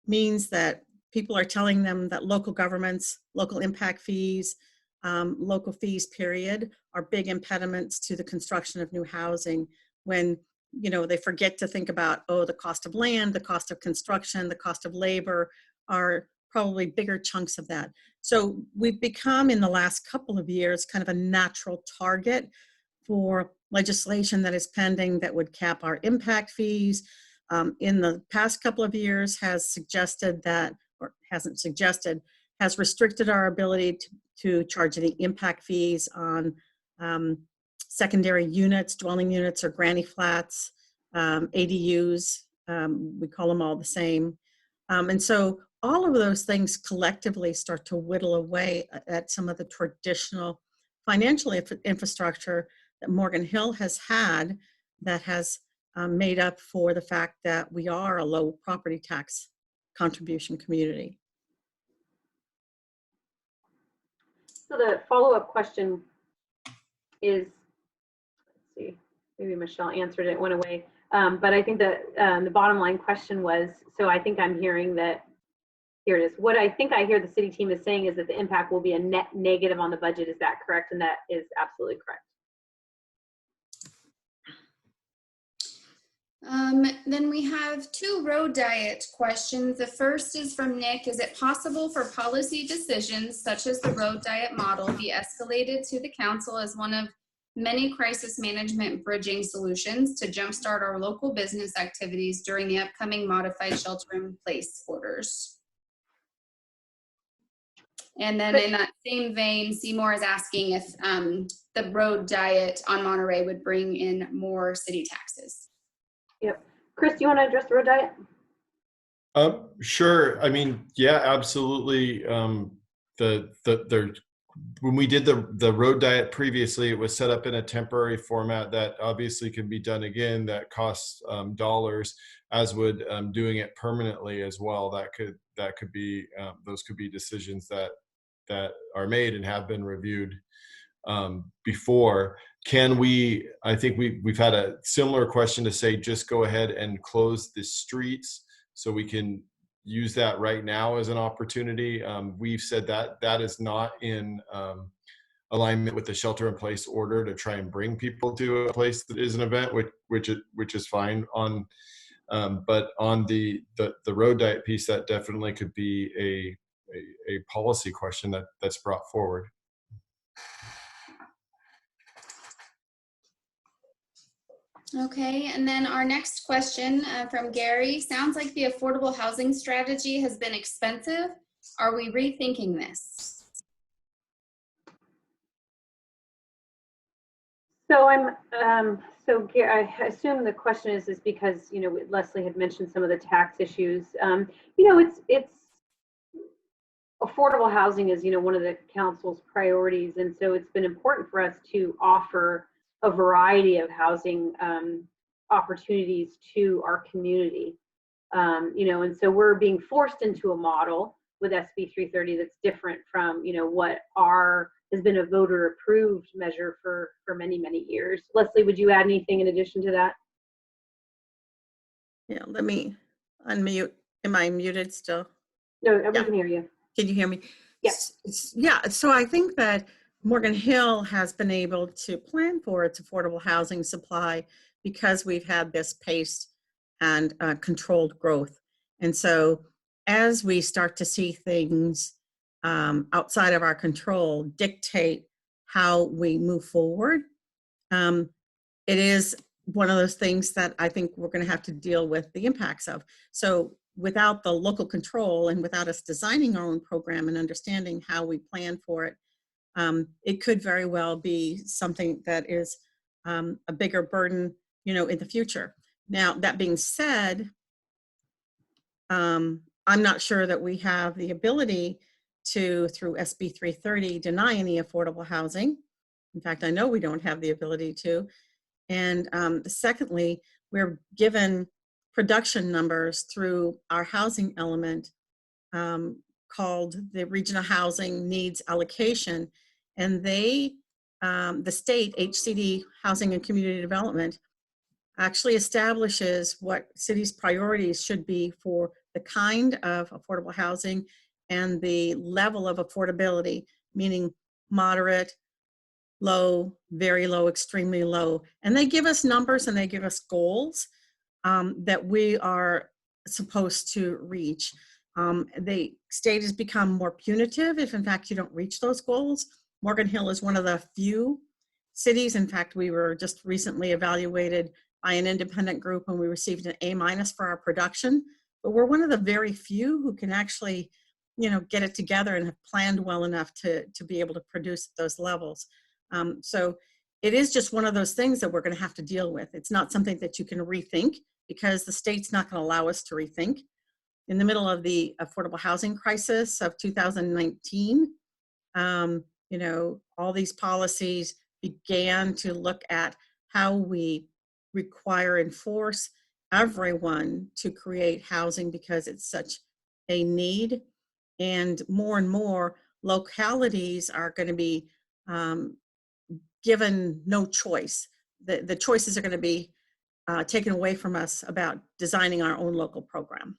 means that people are telling them that local governments, local impact fees, local fees period, are big impediments to the construction of new housing, when they forget to think about, the cost of land, the cost of construction, the cost of labor are probably bigger chunks of that. So we've become, in the last couple of years, kind of a natural target for legislation that is pending that would cap our impact fees. In the past couple of years has suggested that, or hasn't suggested, has restricted our ability to charge any impact fees on secondary units, dwelling units, or granny flats, ADUs. We call them all the same. And so all of those things collectively start to whittle away at some of the traditional financial infrastructure that Morgan Hill has had, that has made up for the fact that we are a low property tax contribution community. So the follow-up question is, let's see, maybe Michelle answered it, went away. But I think that the bottom line question was, so I think I'm hearing that, here it is. What I think I hear the city team is saying is that the impact will be a net negative on the budget. Is that correct? And that is absolutely correct. Then we have 2 road diet questions. The first is from Nick. Is it possible for policy decisions such as the road diet model be escalated to the council as one of many crisis management bridging solutions to jumpstart our local business activities during the upcoming modified shelter-in-place orders? And then in that same vein, Seymour is asking if the road diet on Monterey would bring in more city taxes. Yep. Chris, do you want to address the road diet? Sure. I mean, yeah, absolutely. When we did the road diet previously, it was set up in a temporary format that obviously can be done again. That costs dollars, as would doing it permanently as well. That could be those could be decisions that are made and have been reviewed before. Can we, I think we've had a similar question to say, just go ahead and close the streets so we can use that right now as an opportunity. We've said that is not in alignment with the shelter-in-place order to try and bring people to a place that is an event, which is fine. But on the road diet piece, that definitely could be a policy question that's brought forward. Okay, and then our next question from Gary. Sounds like the affordable housing strategy has been expensive. Are we rethinking this? So I assume the question is because, Leslie had mentioned some of the tax issues. It's affordable housing is, one of the council's priorities. And so it's been important for us to offer a variety of housing opportunities to our community. And so we're being forced into a model with SB 330 that's different from, what has been a voter approved measure for many, many years. Leslie, would you add anything in addition to that? Yeah, let me unmute. Am I muted still? No, we can hear you. Can you hear me? Yes. Yeah, so I think that Morgan Hill has been able to plan for its affordable housing supply because we've had this paced and controlled growth. And so as we start to see things outside of our control dictate how we move forward, it is one of those things that I think we're going to have to deal with the impacts of. So without the local control and without us designing our own program and understanding how we plan for it, it could very well be something that is a bigger burden, in the future. Now, that being said, I'm not sure that we have the ability to, through SB 330, deny any affordable housing. In fact, I know we don't have the ability to. And secondly, we're given production numbers through our housing element called the Regional Housing Needs Allocation. And they, the state, HCD, Housing and Community Development, actually establishes what cities' priorities should be for the kind of affordable housing and the level of affordability, meaning moderate, low, very low, extremely low. And they give us numbers and they give us goals that we are supposed to reach. The state has become more punitive if in fact you don't reach those goals. Morgan Hill is one of the few cities. In fact, we were just recently evaluated by an independent group and we received an A- for our production, but we're one of the very few who can actually, you know, get it together and have planned well enough to be able to produce at those levels. So it is just one of those things that we're going to have to deal with. It's not something that you can rethink because the state's not going to allow us to rethink. In the middle of the affordable housing crisis of 2019, you know, all these policies began to look at how we require and force everyone to create housing because it's such a need. And more localities are going to be given no choice. The choices are going to be taken away from us about designing our own local program.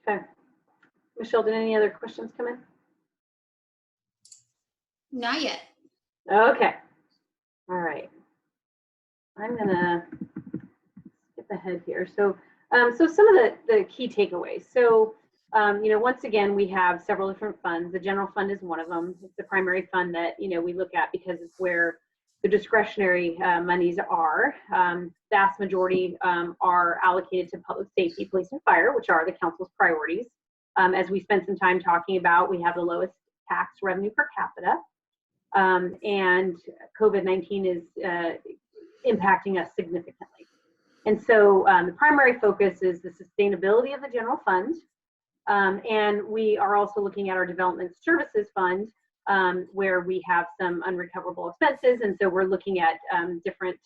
Okay. Michelle, did any other questions come in? Not yet. Okay. All right. I'm gonna skip ahead here. So, so some of the key takeaways. So, you know, once again, we have several different funds. The general fund is one of them. It's the primary fund that, you know, we look at because it's where the discretionary monies are. Vast majority are allocated to public safety, police, and fire, which are the council's priorities. As we spent some time talking about, we have the lowest tax revenue per capita. And COVID-19 is impacting us significantly. And so the primary focus is the sustainability of the general fund. And we are also looking at our development services fund, where we have some unrecoverable expenses. And so we're looking at different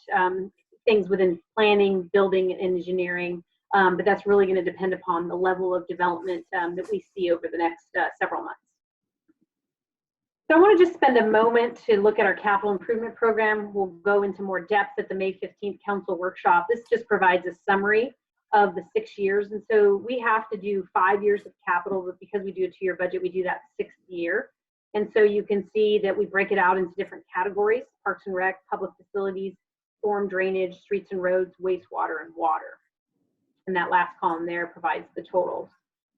things within planning, building, and engineering. But that's really going to depend upon the level of development that we see over the next several months. So I want to just spend a moment to look at our capital improvement program. We'll go into more depth at the May 15th council workshop. This just provides a summary of the 6 years. And so we have to do 5 years of capital, but because we do a 2-year budget, we do that 6th year. And so you can see that we break it out into different categories: parks and rec, public facilities, storm drainage, streets and roads, wastewater, and water. And that last column there provides the totals.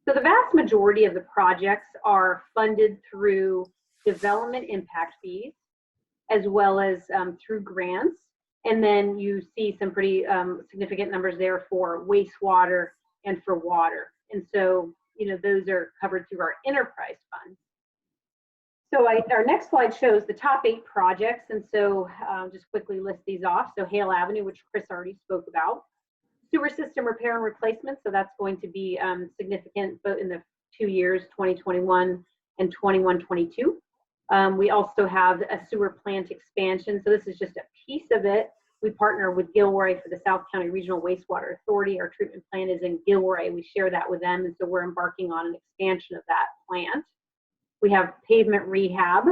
So the vast majority of the projects are funded through development impact fees, as well as through grants. And then you see some pretty significant numbers there for wastewater and for water. And so, you know, those are covered through our enterprise fund. So our next slide shows the top 8 projects. And so just quickly list these off. So Hale Avenue, which Chris already spoke about. Sewer system repair and replacement. So that's going to be significant both in the 2 years, 2021 and 21-22. We also have a sewer plant expansion. So this is just a piece of it. We partner with Gilroy for the South County Regional Wastewater Authority. Our treatment plant is in Gilroy. We share that with them. And so we're embarking on an expansion of that plant. We have pavement rehab.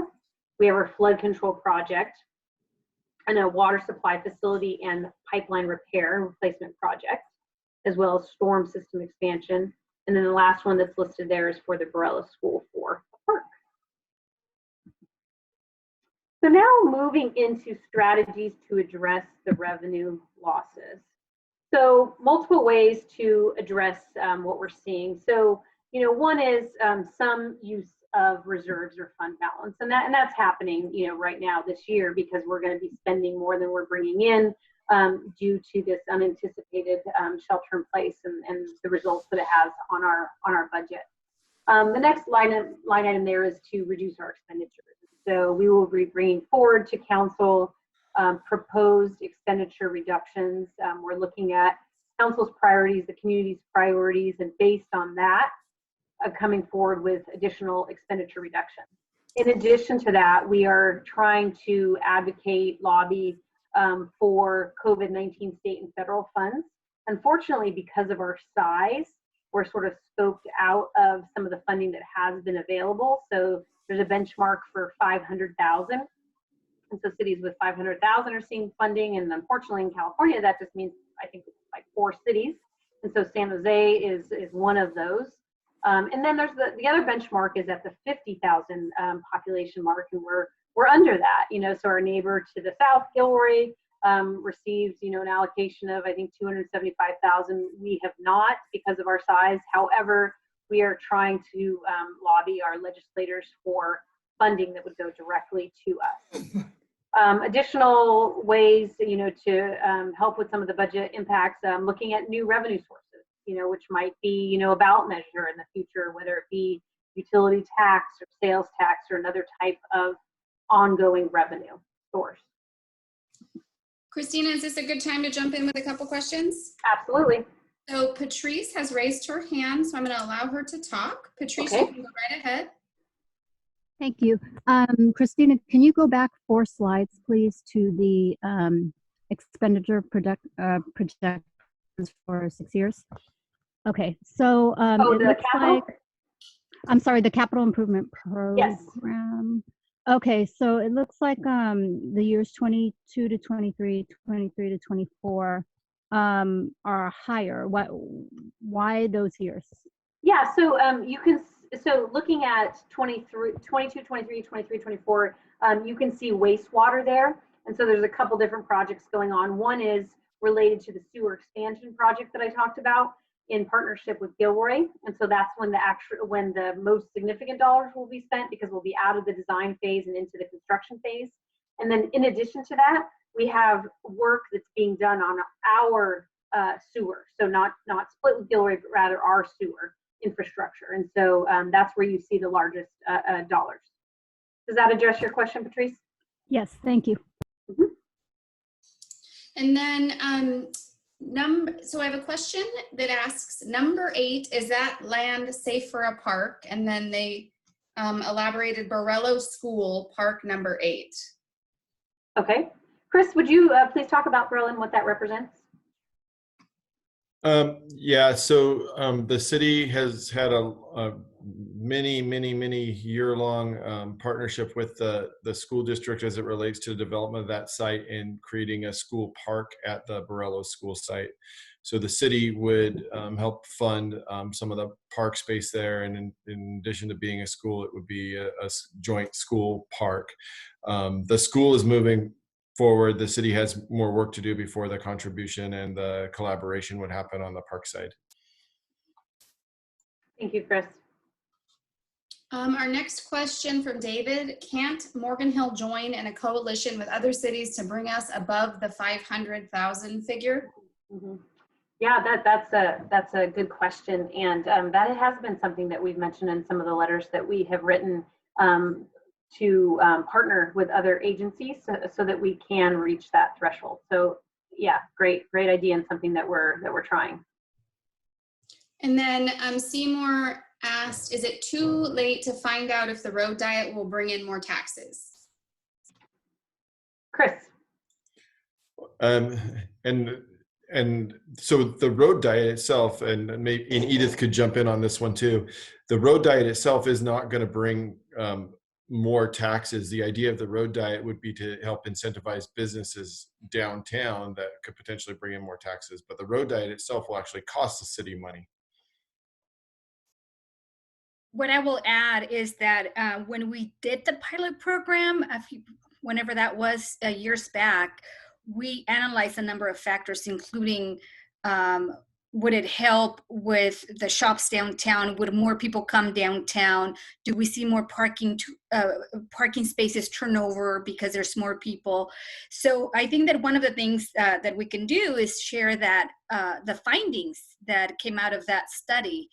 We have our flood control project and a water supply facility and pipeline repair and replacement project, as well as storm system expansion. And then the last one that's listed there is for the Barella School for a park. So now moving into strategies to address the revenue losses. So multiple ways to address what we're seeing. So, you know, one is some use of reserves or fund balance, and that's happening, you know, right now this year because we're going to be spending more than we're bringing in due to this unanticipated shelter in place and the results that it has on our budget. The next line item there is to reduce our expenditures. So we will be bringing forward to council proposed expenditure reductions. We're looking at council's priorities, the community's priorities, and based on that, coming forward with additional expenditure reductions. In addition to that, we are trying to advocate, lobby for COVID-19 state and federal funds. Unfortunately, because of our size, we're sort of scoped out of some of the funding that has been available. So there's a benchmark for 500,000. And so cities with 500,000 are seeing funding. And unfortunately in California, that just means, I think it's like 4 cities. And so San Jose is one of those. And then there's the other benchmark is at the 50,000 population mark, and we're under that, you know. So our neighbor to the south, Gilroy, receives, you know, an allocation of, I think, 275,000. We have not because of our size. However, we are trying to lobby our legislators for funding that would go directly to us. Additional ways, you know, to help with some of the budget impacts, looking at new revenue sources, you know, which might be, you know, a ballot measure in the future, whether it be utility tax or sales tax or another type of ongoing revenue source. Christina, is this a good time to jump in with a couple questions? Absolutely. So Patrice has raised her hand, so I'm going to allow her to talk. Patrice, Okay. you can go right ahead. Thank you. Christina, can you go back 4 slides, please, to the expenditure projections for 6 years? Okay, so it the looks capital? like, I'm sorry, the capital improvement Yes. program. Okay, so it looks like the years 22 to 23, 23 to 24 are higher. Why those years? Yeah, so you can, so looking at 22, 23, 24, you can see wastewater there. And so there's a couple different projects going on. One is related to the sewer expansion project that I talked about in partnership with Gilroy. And so that's when the most significant dollars will be spent, because we'll be out of the design phase and into the construction phase. And then in addition to that, we have work that's being done on our sewer. So not split with Gilroy, but rather our sewer infrastructure. And so that's where you see the largest dollars. Does that address your question, Patrice? Yes, thank you. Mm-hmm. And then so I have a question that asks, number 8, is that land safe for a park? And then they elaborated Borrello School, park number 8. Okay. Chris, would you please talk about Borrello and what that represents? Yeah, so the city has had a many year-long partnership with the school district as it relates to the development of that site and creating a school park at the Borrello School site. So the city would help fund some of the park space there, and in addition to being a school, it would be a joint school park. The school is moving forward. The city has more work to do before the contribution and the collaboration would happen on the park side. Thank you, Chris. Our next question from David, can't Morgan Hill join in a coalition with other cities to bring us above the 500,000 figure? Mm-hmm. Yeah, that's a good question. And that has been something that we've mentioned in some of the letters that we have written to partner with other agencies so that we can reach that threshold. So yeah, great idea, and something that we're trying. And then Seymour asked, is it too late to find out if the road diet will bring in more taxes? Chris. And so the road diet itself, and Edith could jump in on this one too, the road diet itself is not going to bring more taxes. The idea of the road diet would be to help incentivize businesses downtown that could potentially bring in more taxes, but the road diet itself will actually cost the city money. What I will add is that when we did the pilot program, whenever that was years back, we analyzed a number of factors, including would it help with the shops downtown? Would more people come downtown? Do we see more parking spaces turnover because there's more people? So I think that one of the things that we can do is share that the findings that came out of that study.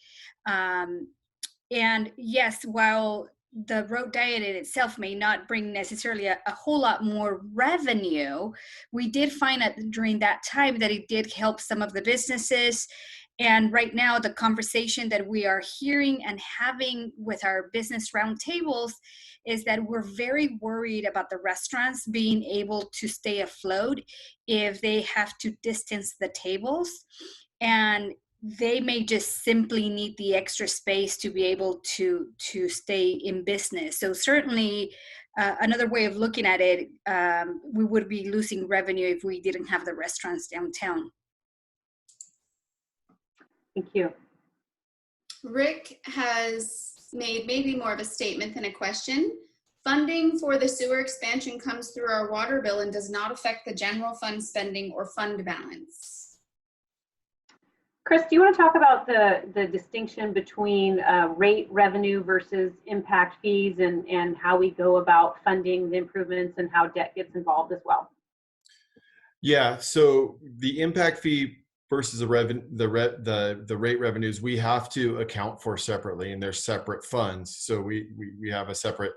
And yes, while the road diet in itself may not bring necessarily a whole lot more revenue, we did find that during that time that it did help some of the businesses, And right now, the conversation that we are hearing and having with our business roundtables is that we're very worried about the restaurants being able to stay afloat if they have to distance the tables. And they may just simply need the extra space to be able to stay in business. So certainly, another way of looking at it, we would be losing revenue if we didn't have the restaurants downtown. Thank you. Rick has made maybe more of a statement than a question. Funding for the sewer expansion comes through our water bill and does not affect the general fund spending or fund balance. Chris, do you want to talk about the distinction between rate revenue versus impact fees and how we go about funding the improvements and how debt gets involved as well? Yeah, so the impact fee versus the rate revenues, we have to account for separately, and they're separate funds. So we have a separate,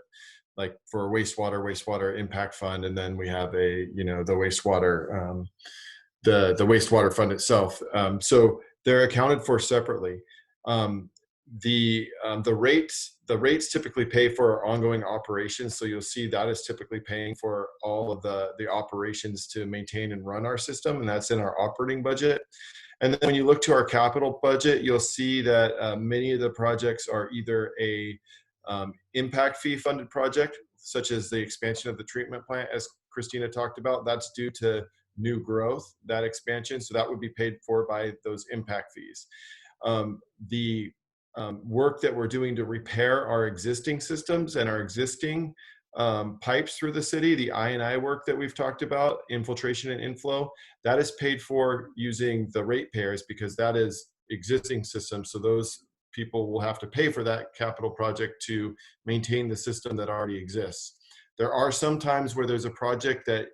like for wastewater impact fund, and then we have the wastewater the wastewater fund itself. So they're accounted for separately. The rates typically pay for our ongoing operations. So you'll see that is typically paying for all of the operations to maintain and run our system, and that's in our operating budget. And then when you look to our capital budget, you'll see that many of the projects are either a impact fee funded project, such as the expansion of the treatment plant, as Christina talked about. That's due to new growth, that expansion. So that would be paid for by those impact fees. The work that we're doing to repair our existing systems and our existing pipes through the city, the I&I work that we've talked about, infiltration and inflow, that is paid for using the ratepayers because that is existing systems. So those people will have to pay for that capital project to maintain the system that already exists. There are some times where there's a project that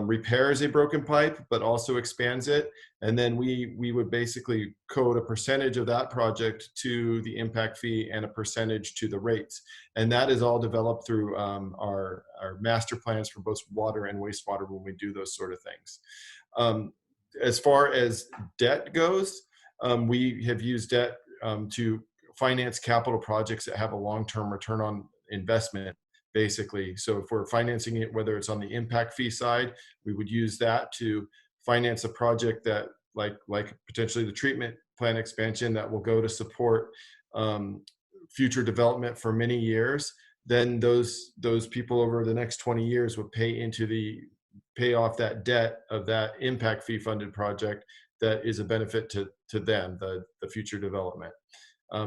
repairs a broken pipe, but also expands it. And then we would basically code a percentage of that project to the impact fee and a percentage to the rates. And that is all developed through our master plans for both water and wastewater when we do those sort of things. As far as debt goes, we have used debt to finance capital projects that have a long-term return on investment. Basically, so if we're financing it, whether it's on the impact fee side, we would use that to finance a project that, like potentially the treatment plant expansion, that will go to support future development for many years. Then those people over the next 20 years would pay off that debt of that impact fee funded project that is a benefit to them, the future development.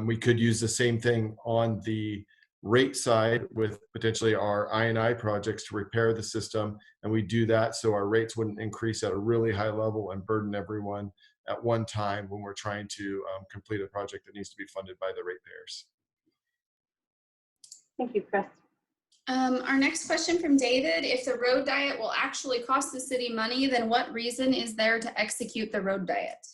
We could use the same thing on the rate side with potentially our I&I projects to repair the system, and we do that so our rates wouldn't increase at a really high level and burden everyone at one time when we're trying to complete a project that needs to be funded by the ratepayers. Thank you, Chris. Our next question from David: if the road diet will actually cost the city money, then what reason is there to execute the road diet?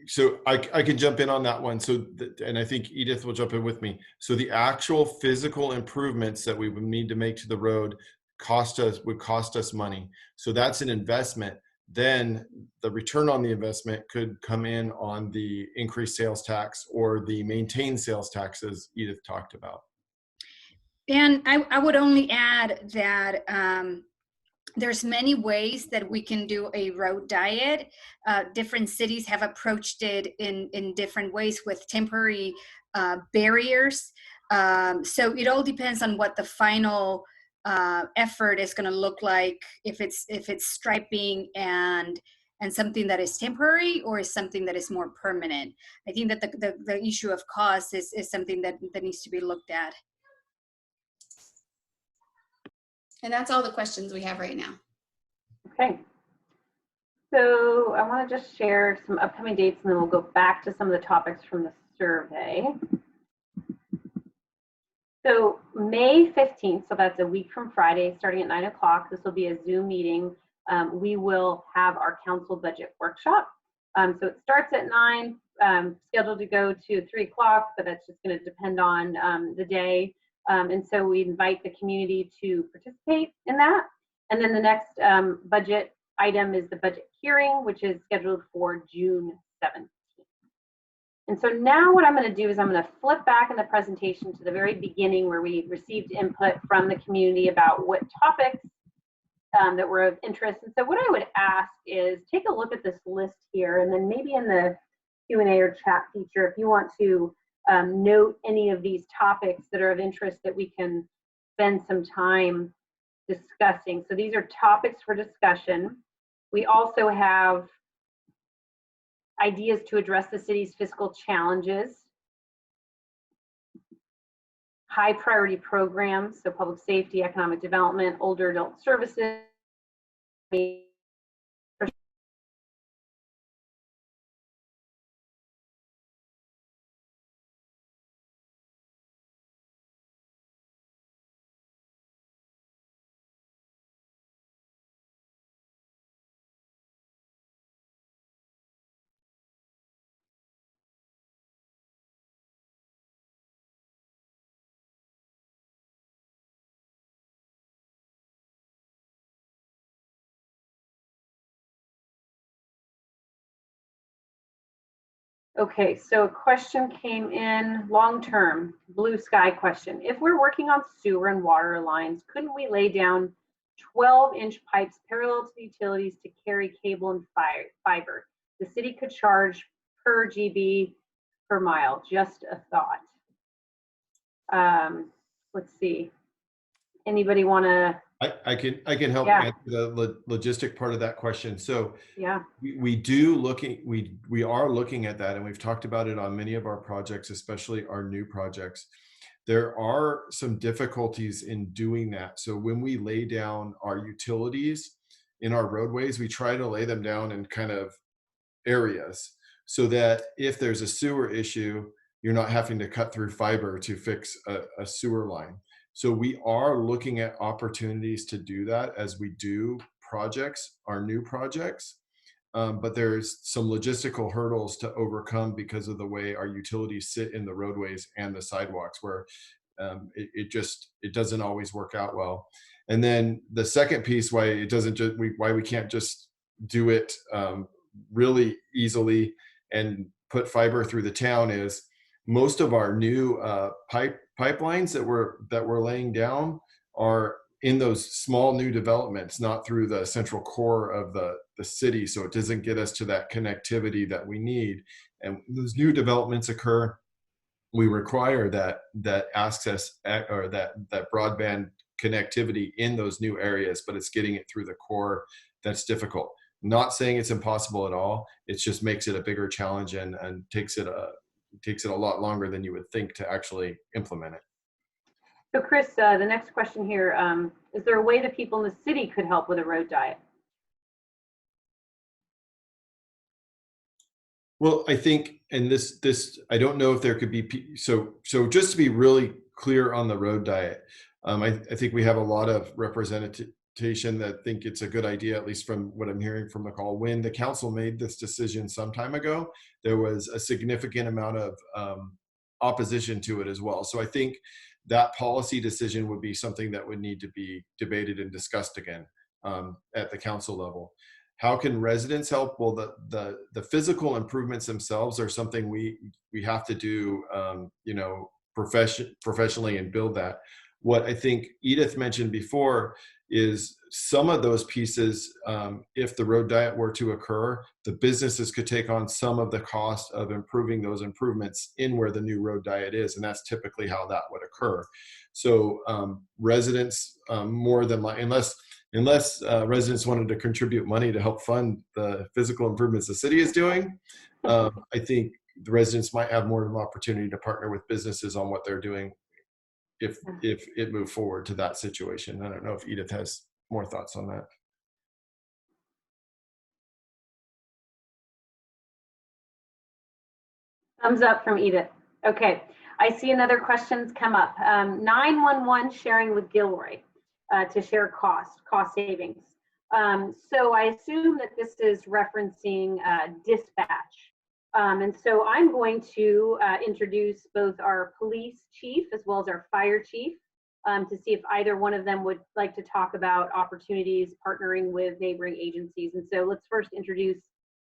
So I can jump in on that one. So, and I think Edith will jump in with me. So the actual physical improvements that we would need to make to the road would cost us money. So that's an investment. Then the return on the investment could come in on the increased sales tax or the maintained sales tax, as Edith talked about. And I would only add that there's many ways that we can do a road diet. Different cities have approached it in different ways with temporary barriers. So it all depends on what the final effort is going to look like, if it's striping and something that is temporary or is something that is more permanent. I think that the issue of cost is something that needs to be looked at. And that's all the questions we have right now. Okay. So I want to just share some upcoming dates, and then we'll go back to some of the topics from the survey. So May 15th, so that's a week from Friday, starting at 9 o'clock. This will be a Zoom meeting. We will have our council budget workshop. So it starts at 9, scheduled to go to 3 o'clock, but that's just going to depend on the day. And so we invite the community to participate in that. And then the next budget item is the budget hearing, which is scheduled for June 17th. And so now what I'm going to do is I'm going to flip back in the presentation to the very beginning where we received input from the community about what topics that were of interest. And so what I would ask is take a look at this list here, and then maybe in the Q&A or chat feature, if you want to note any of these topics that are of interest that we can spend some time discussing. So these are topics for discussion. We also have ideas to address the city's fiscal challenges, high priority programs, so public safety, economic development, older adult services. Okay, so a question came in, long-term, blue sky question. If we're working on sewer and water lines, couldn't we lay down 12-inch pipes parallel to the utilities to carry cable and fiber? The city could charge per GB per mile, just a thought. Let's see. Anybody want to? I can help Yeah. answer the logistic part of that question. So Yeah. we are looking at that, and we've talked about it on many of our projects, especially our new projects. There are some difficulties in doing that. So when we lay down our utilities in our roadways, we try to lay them down in kind of areas so that if there's a sewer issue, you're not having to cut through fiber to fix a sewer line. So we are looking at opportunities to do that as we do projects, our new projects. But there's some logistical hurdles to overcome because of the way our utilities sit in the roadways and the sidewalks, where it doesn't always work out well. And then the second piece why it doesn't just why we can't just do it really easily and put fiber through the town is most of our new pipelines that we're laying down are in those small new developments, not through the central core of the city. So it doesn't get us to that connectivity that we need. And when those new developments occur, we require that access or that broadband connectivity in those new areas, but it's getting it through the core that's difficult. Not saying it's impossible at all. It just makes it a bigger challenge and takes it a lot longer than you would think to actually implement it. So Chris, the next question here, is there a way that people in the city could help with a road diet? Well, I think, and this I don't know if there could be, so just to be really clear on the road diet, I think we have a lot of representation that think it's a good idea, at least from what I'm hearing from the call. When the council made this decision some time ago, there was a significant amount of opposition to it as well. So I think that policy decision would be something that would need to be debated and discussed again at the council level. How can residents help? Well, the physical improvements themselves are something we have to do, professionally and build that. What I think Edith mentioned before is some of those pieces, if the road diet were to occur, the businesses could take on some of the cost of improving those improvements in where the new road diet is, and that's typically how that would occur. So residents, more than unless residents wanted to contribute money to help fund the physical improvements the city is doing, I think the residents might have more of an opportunity to partner with businesses on what they're doing if it moved forward to that situation. I don't know if Edith has more thoughts on that. Thumbs up from Edith. Okay, I see another question's come up. 911 sharing with Gilroy to share cost savings. So I assume that this is referencing dispatch. And so I'm going to introduce both our police chief as well as our fire chief. to see if either one of them would like to talk about opportunities partnering with neighboring agencies. And so let's first introduce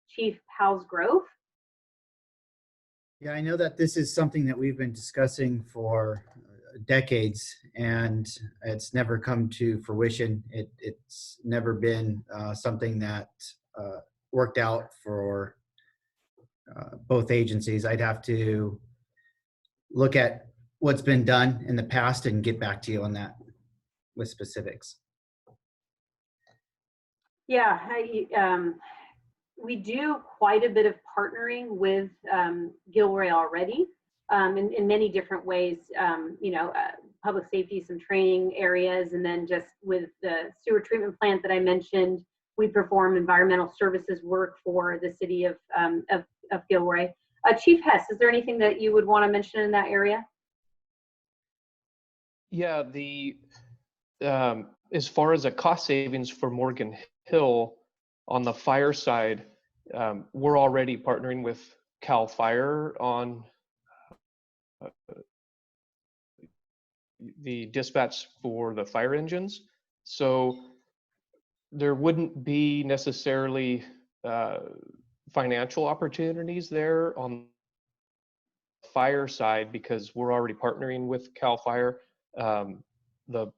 Chief Palsgrove. Yeah, I know that this is something that we've been discussing for decades, and it's never come to fruition. It's never been something that worked out for both agencies. I'd have to look at what's been done in the past and get back to you on that with specifics. Yeah, we do quite a bit of partnering with Gilroy already in many different ways, public safety, some training areas, and then just with the sewer treatment plant that I mentioned, we perform environmental services work for the city of Gilroy. Chief Hess, is there anything that you would want to mention in that area? Yeah, as far as a cost savings for Morgan Hill on the fire side, we're already partnering with CAL FIRE on the dispatch for the fire engines. So there wouldn't be necessarily financial opportunities there on the fire side because we're already partnering with CAL FIRE. The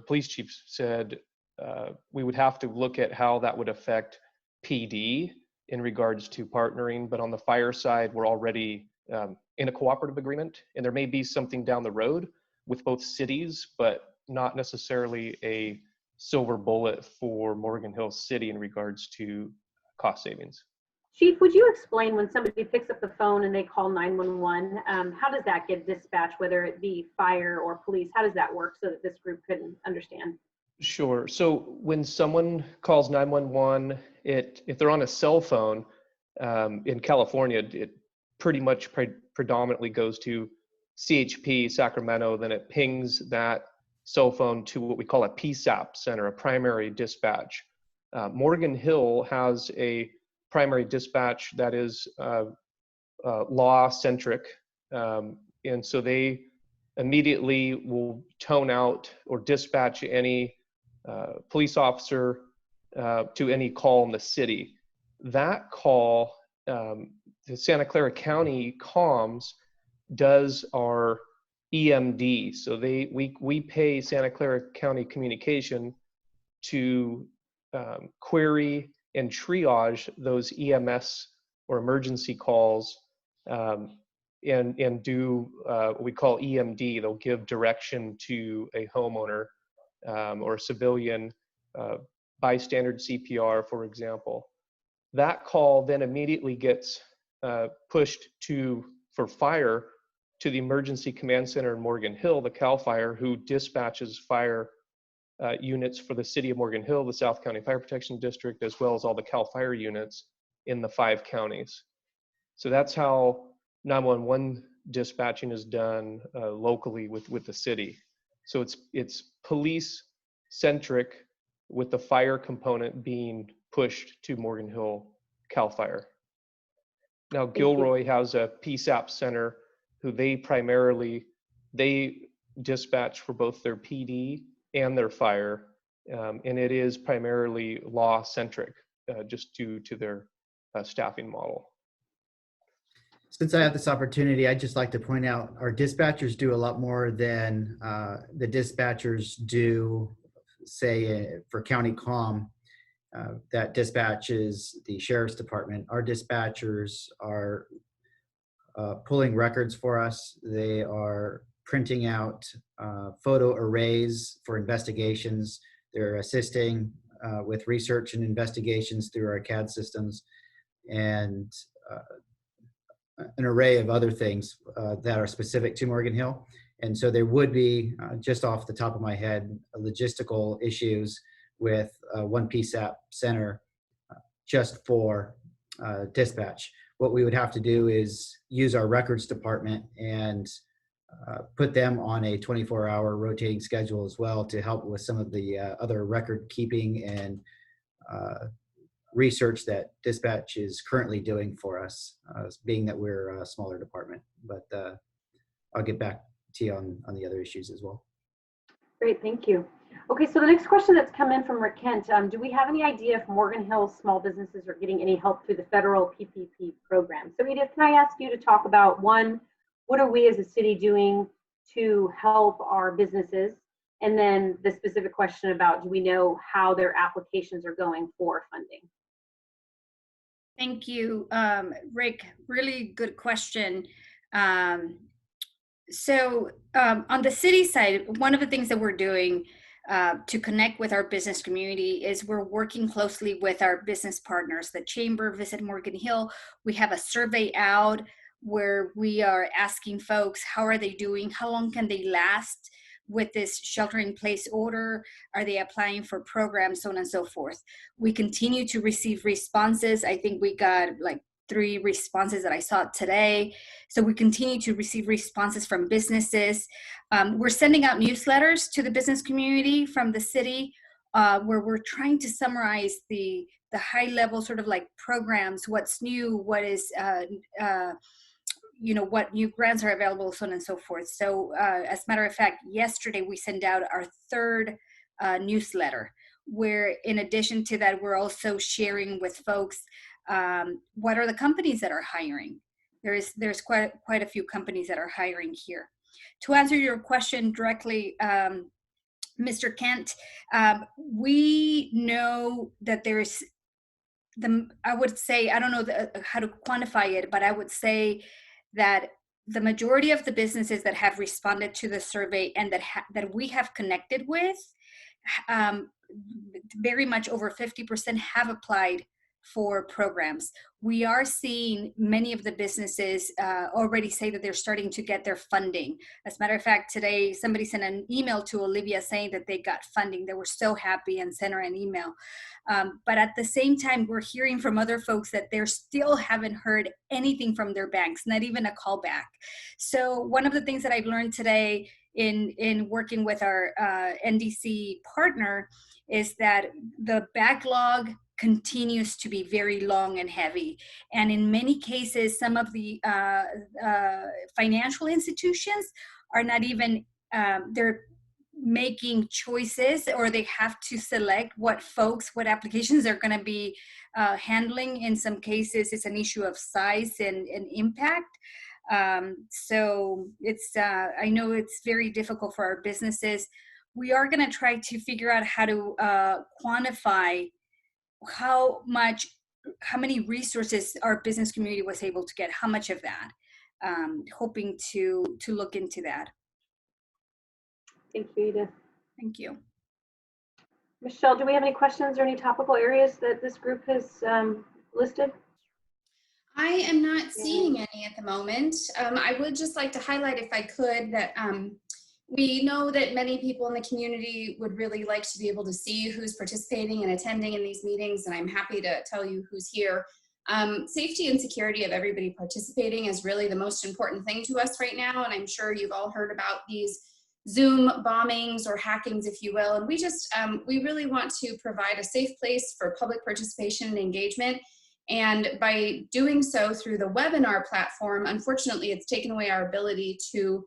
police chief said, we would have to look at how that would affect PD in regards to partnering, but on the fire side, we're already in a cooperative agreement, and there may be something down the road with both cities, but not necessarily a silver bullet for Morgan Hill City in regards to cost savings. Chief, would you explain when somebody picks up the phone and they call 911, how does that get dispatched, whether it be fire or police? How does that work so that this group could understand? Sure. So when someone calls 911, if they're on a cell phone in California, it pretty much predominantly goes to CHP, Sacramento, then it pings that cell phone to what we call a PSAP center, a primary dispatch. Morgan Hill has a primary dispatch that is law-centric, and so they immediately will tone out or dispatch any police officer to any call in the city. That call, the Santa Clara County comms does our EMD. So we pay Santa Clara County Communication to query and triage those EMS or emergency calls and do what we call EMD. They'll give direction to a homeowner or a civilian, bystander CPR, for example. That call then immediately gets pushed for fire to the Emergency Command Center in Morgan Hill, the CAL FIRE, who dispatches fire units for the city of Morgan Hill, the South County Fire Protection District, as well as all the CAL FIRE units in the 5 counties. So that's how 911 dispatching is done locally with the city. So it's police centric with the fire component being pushed to Morgan Hill CAL FIRE. Now Gilroy has a PSAP center who they dispatch for both their PD and their fire, and it is primarily law centric just due to their staffing model. Since I have this opportunity, I'd just like to point out our dispatchers do a lot more than the dispatchers do, say, for county comm that dispatches the sheriff's department. Our dispatchers are pulling records for us. They are printing out photo arrays for investigations. They're assisting with research and investigations through our CAD systems, and an array of other things that are specific to Morgan Hill. And so there would be, just off the top of my head, logistical issues with one PSAP center just for dispatch. What we would have to do is use our records department and put them on a 24-hour rotating schedule as well to help with some of the other record keeping and research that dispatch is currently doing for us, being that we're a smaller department. But I'll get back on the other issues as well. Great, thank you. Okay, so the next question that's come in from Rick Kent, do we have any idea if Morgan Hill small businesses are getting any help through the federal PPP program? So Edith, can I ask you to talk about, one, what are we as a city doing to help our businesses? And then the specific question about, do we know how their applications are going for funding? Thank you, Rick. Really good question. So on the city side, one of the things that we're doing to connect with our business community is we're working closely with our business partners, the Chamber, Visit Morgan Hill. We have a survey out where we are asking folks, how are they doing? How long can they last with this shelter-in-place order? Are they applying for programs, so on and so forth? We continue to receive responses. I think we got like 3 responses that I saw today. So we continue to receive responses from businesses. We're sending out newsletters to the business community from the city where we're trying to summarize the high level sort of like programs, what's new, what is, what new grants are available, so on and so forth. So as a matter of fact, yesterday we sent out our 3rd newsletter, where in addition to that, we're also sharing with folks what are the companies that are hiring. There's quite a few companies that are hiring here. To answer your question directly, Mr. Kent, we know that there's I would say, I don't know how to quantify it, but I would say that the majority of the businesses that have responded to the survey and that we have connected with, very much over 50% have applied for programs. We are seeing many of the businesses already say that they're starting to get their funding. As a matter of fact, today somebody sent an email to Olivia saying that they got funding. They were so happy and sent her an email. But at the same time, we're hearing from other folks that they still haven't heard anything from their banks, not even a call back. So one of the things that I've learned today in working with our NDC partner is that the backlog continues to be very long and heavy. And in many cases, some of the financial institutions are not even, they're making choices, or they have to select what applications they're going to be handling. In some cases, it's an issue of size and impact. So it's, I know it's very difficult for our businesses. We are going to try to figure out how to quantify how many resources our business community was able to get, how much of that, hoping to look into that. Thank you, Edith. Thank you. Michelle, do we have any questions or any topical areas that this group has listed? I am not seeing any at the moment. I would just like to highlight, if I could, that we know that many people in the community would really like to be able to see who's participating and attending in these meetings, and I'm happy to tell you who's here. Safety and security of everybody participating is really the most important thing to us right now, and I'm sure you've all heard about these Zoom bombings or hackings, if you will, and we just, we really want to provide a safe place for public participation and engagement. And by doing so through the webinar platform, unfortunately, it's taken away our ability to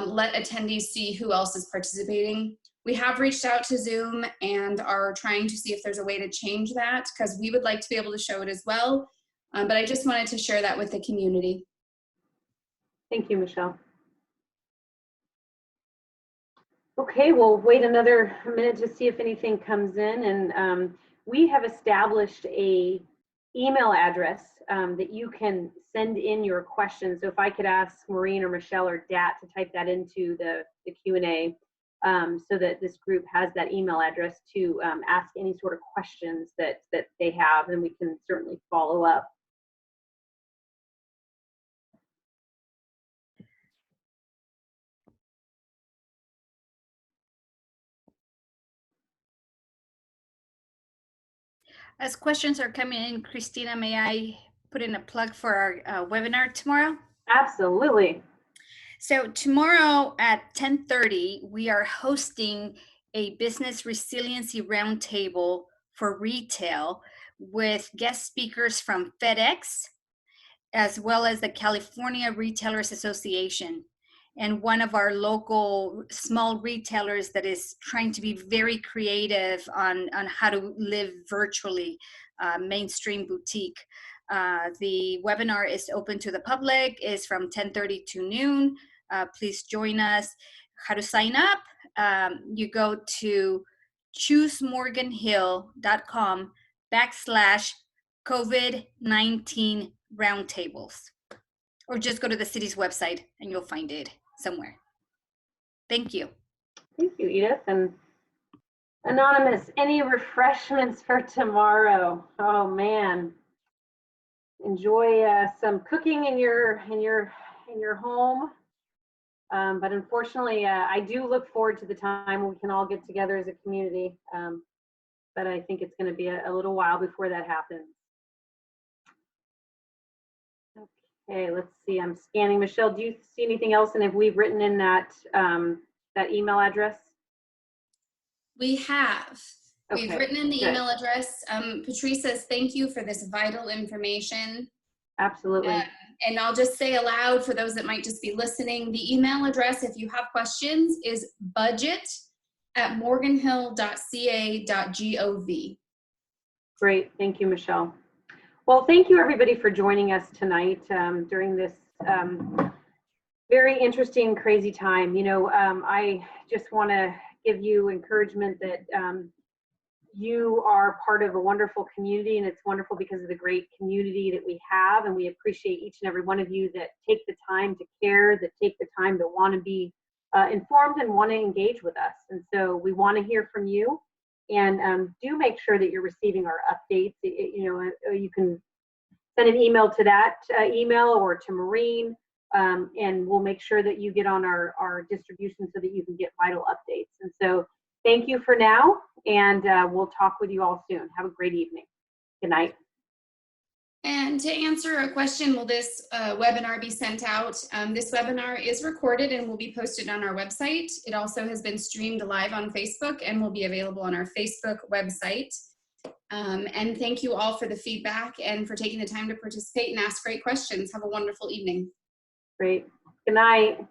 let attendees see who else is participating. We have reached out to Zoom and are trying to see if there's a way to change that, because we would like to be able to show it as well. But I just wanted to share that with the community. Thank you, Michelle. Okay, we'll wait another minute to see if anything comes in. And we have established a email address that you can send in your questions. So if I could ask Maureen or Michelle or Dat to type that into the Q&A so that this group has that email address to ask any sort of questions that they have, and we can certainly follow up. As questions are coming in, Christina, may I put in a plug for our webinar tomorrow? Absolutely. So tomorrow at 10:30, we are hosting a business resiliency roundtable for retail with guest speakers from FedEx, as well as the California Retailers Association. and one of our local small retailers that is trying to be very creative on how to live virtually, Mainstream Boutique. The webinar is open to the public, is from 10:30 to noon. Please join us. How to sign up? You go to choosemorganhill.com/COVID-19 roundtables, or just go to the city's website and you'll find it somewhere. Thank you. Thank you, Edith. And Anonymous, any refreshments for tomorrow? Oh man, enjoy some cooking in your home. But unfortunately, I do look forward to the time when we can all get together as a community. But I think it's going to be a little while before that happens. Okay, let's see. I'm scanning. Michelle, do you see anything else? And if we've written in that that email address? We have. Okay, We've written in the good. email address. Patrice says, thank you for this vital information. Absolutely. And I'll just say aloud for those that might just be listening, the email address, if you have questions, is budget@morganhill.ca.gov. Great. Thank you, Michelle. Well, thank you everybody for joining us tonight during this very interesting, crazy time. You know, I just want to give you encouragement that you are part of a wonderful community, and it's wonderful because of the great community that we have, and we appreciate each and every one of you that take the time to care, that take the time to want to be informed and want to engage with us. And so we want to hear from you, and do make sure that you're receiving our updates. You know, you can send an email to that email or to Maureen, and we'll make sure that you get on our distribution so that you can get vital updates. And so thank you for now, and we'll talk with you all soon. Have a great evening. Good night. And to answer a question, will this webinar be sent out? This webinar is recorded and will be posted on our website. It also has been streamed live on Facebook and will be available on our Facebook website. And thank you all for the feedback and for taking the time to participate and ask great questions. Have a wonderful evening. Great. Good night.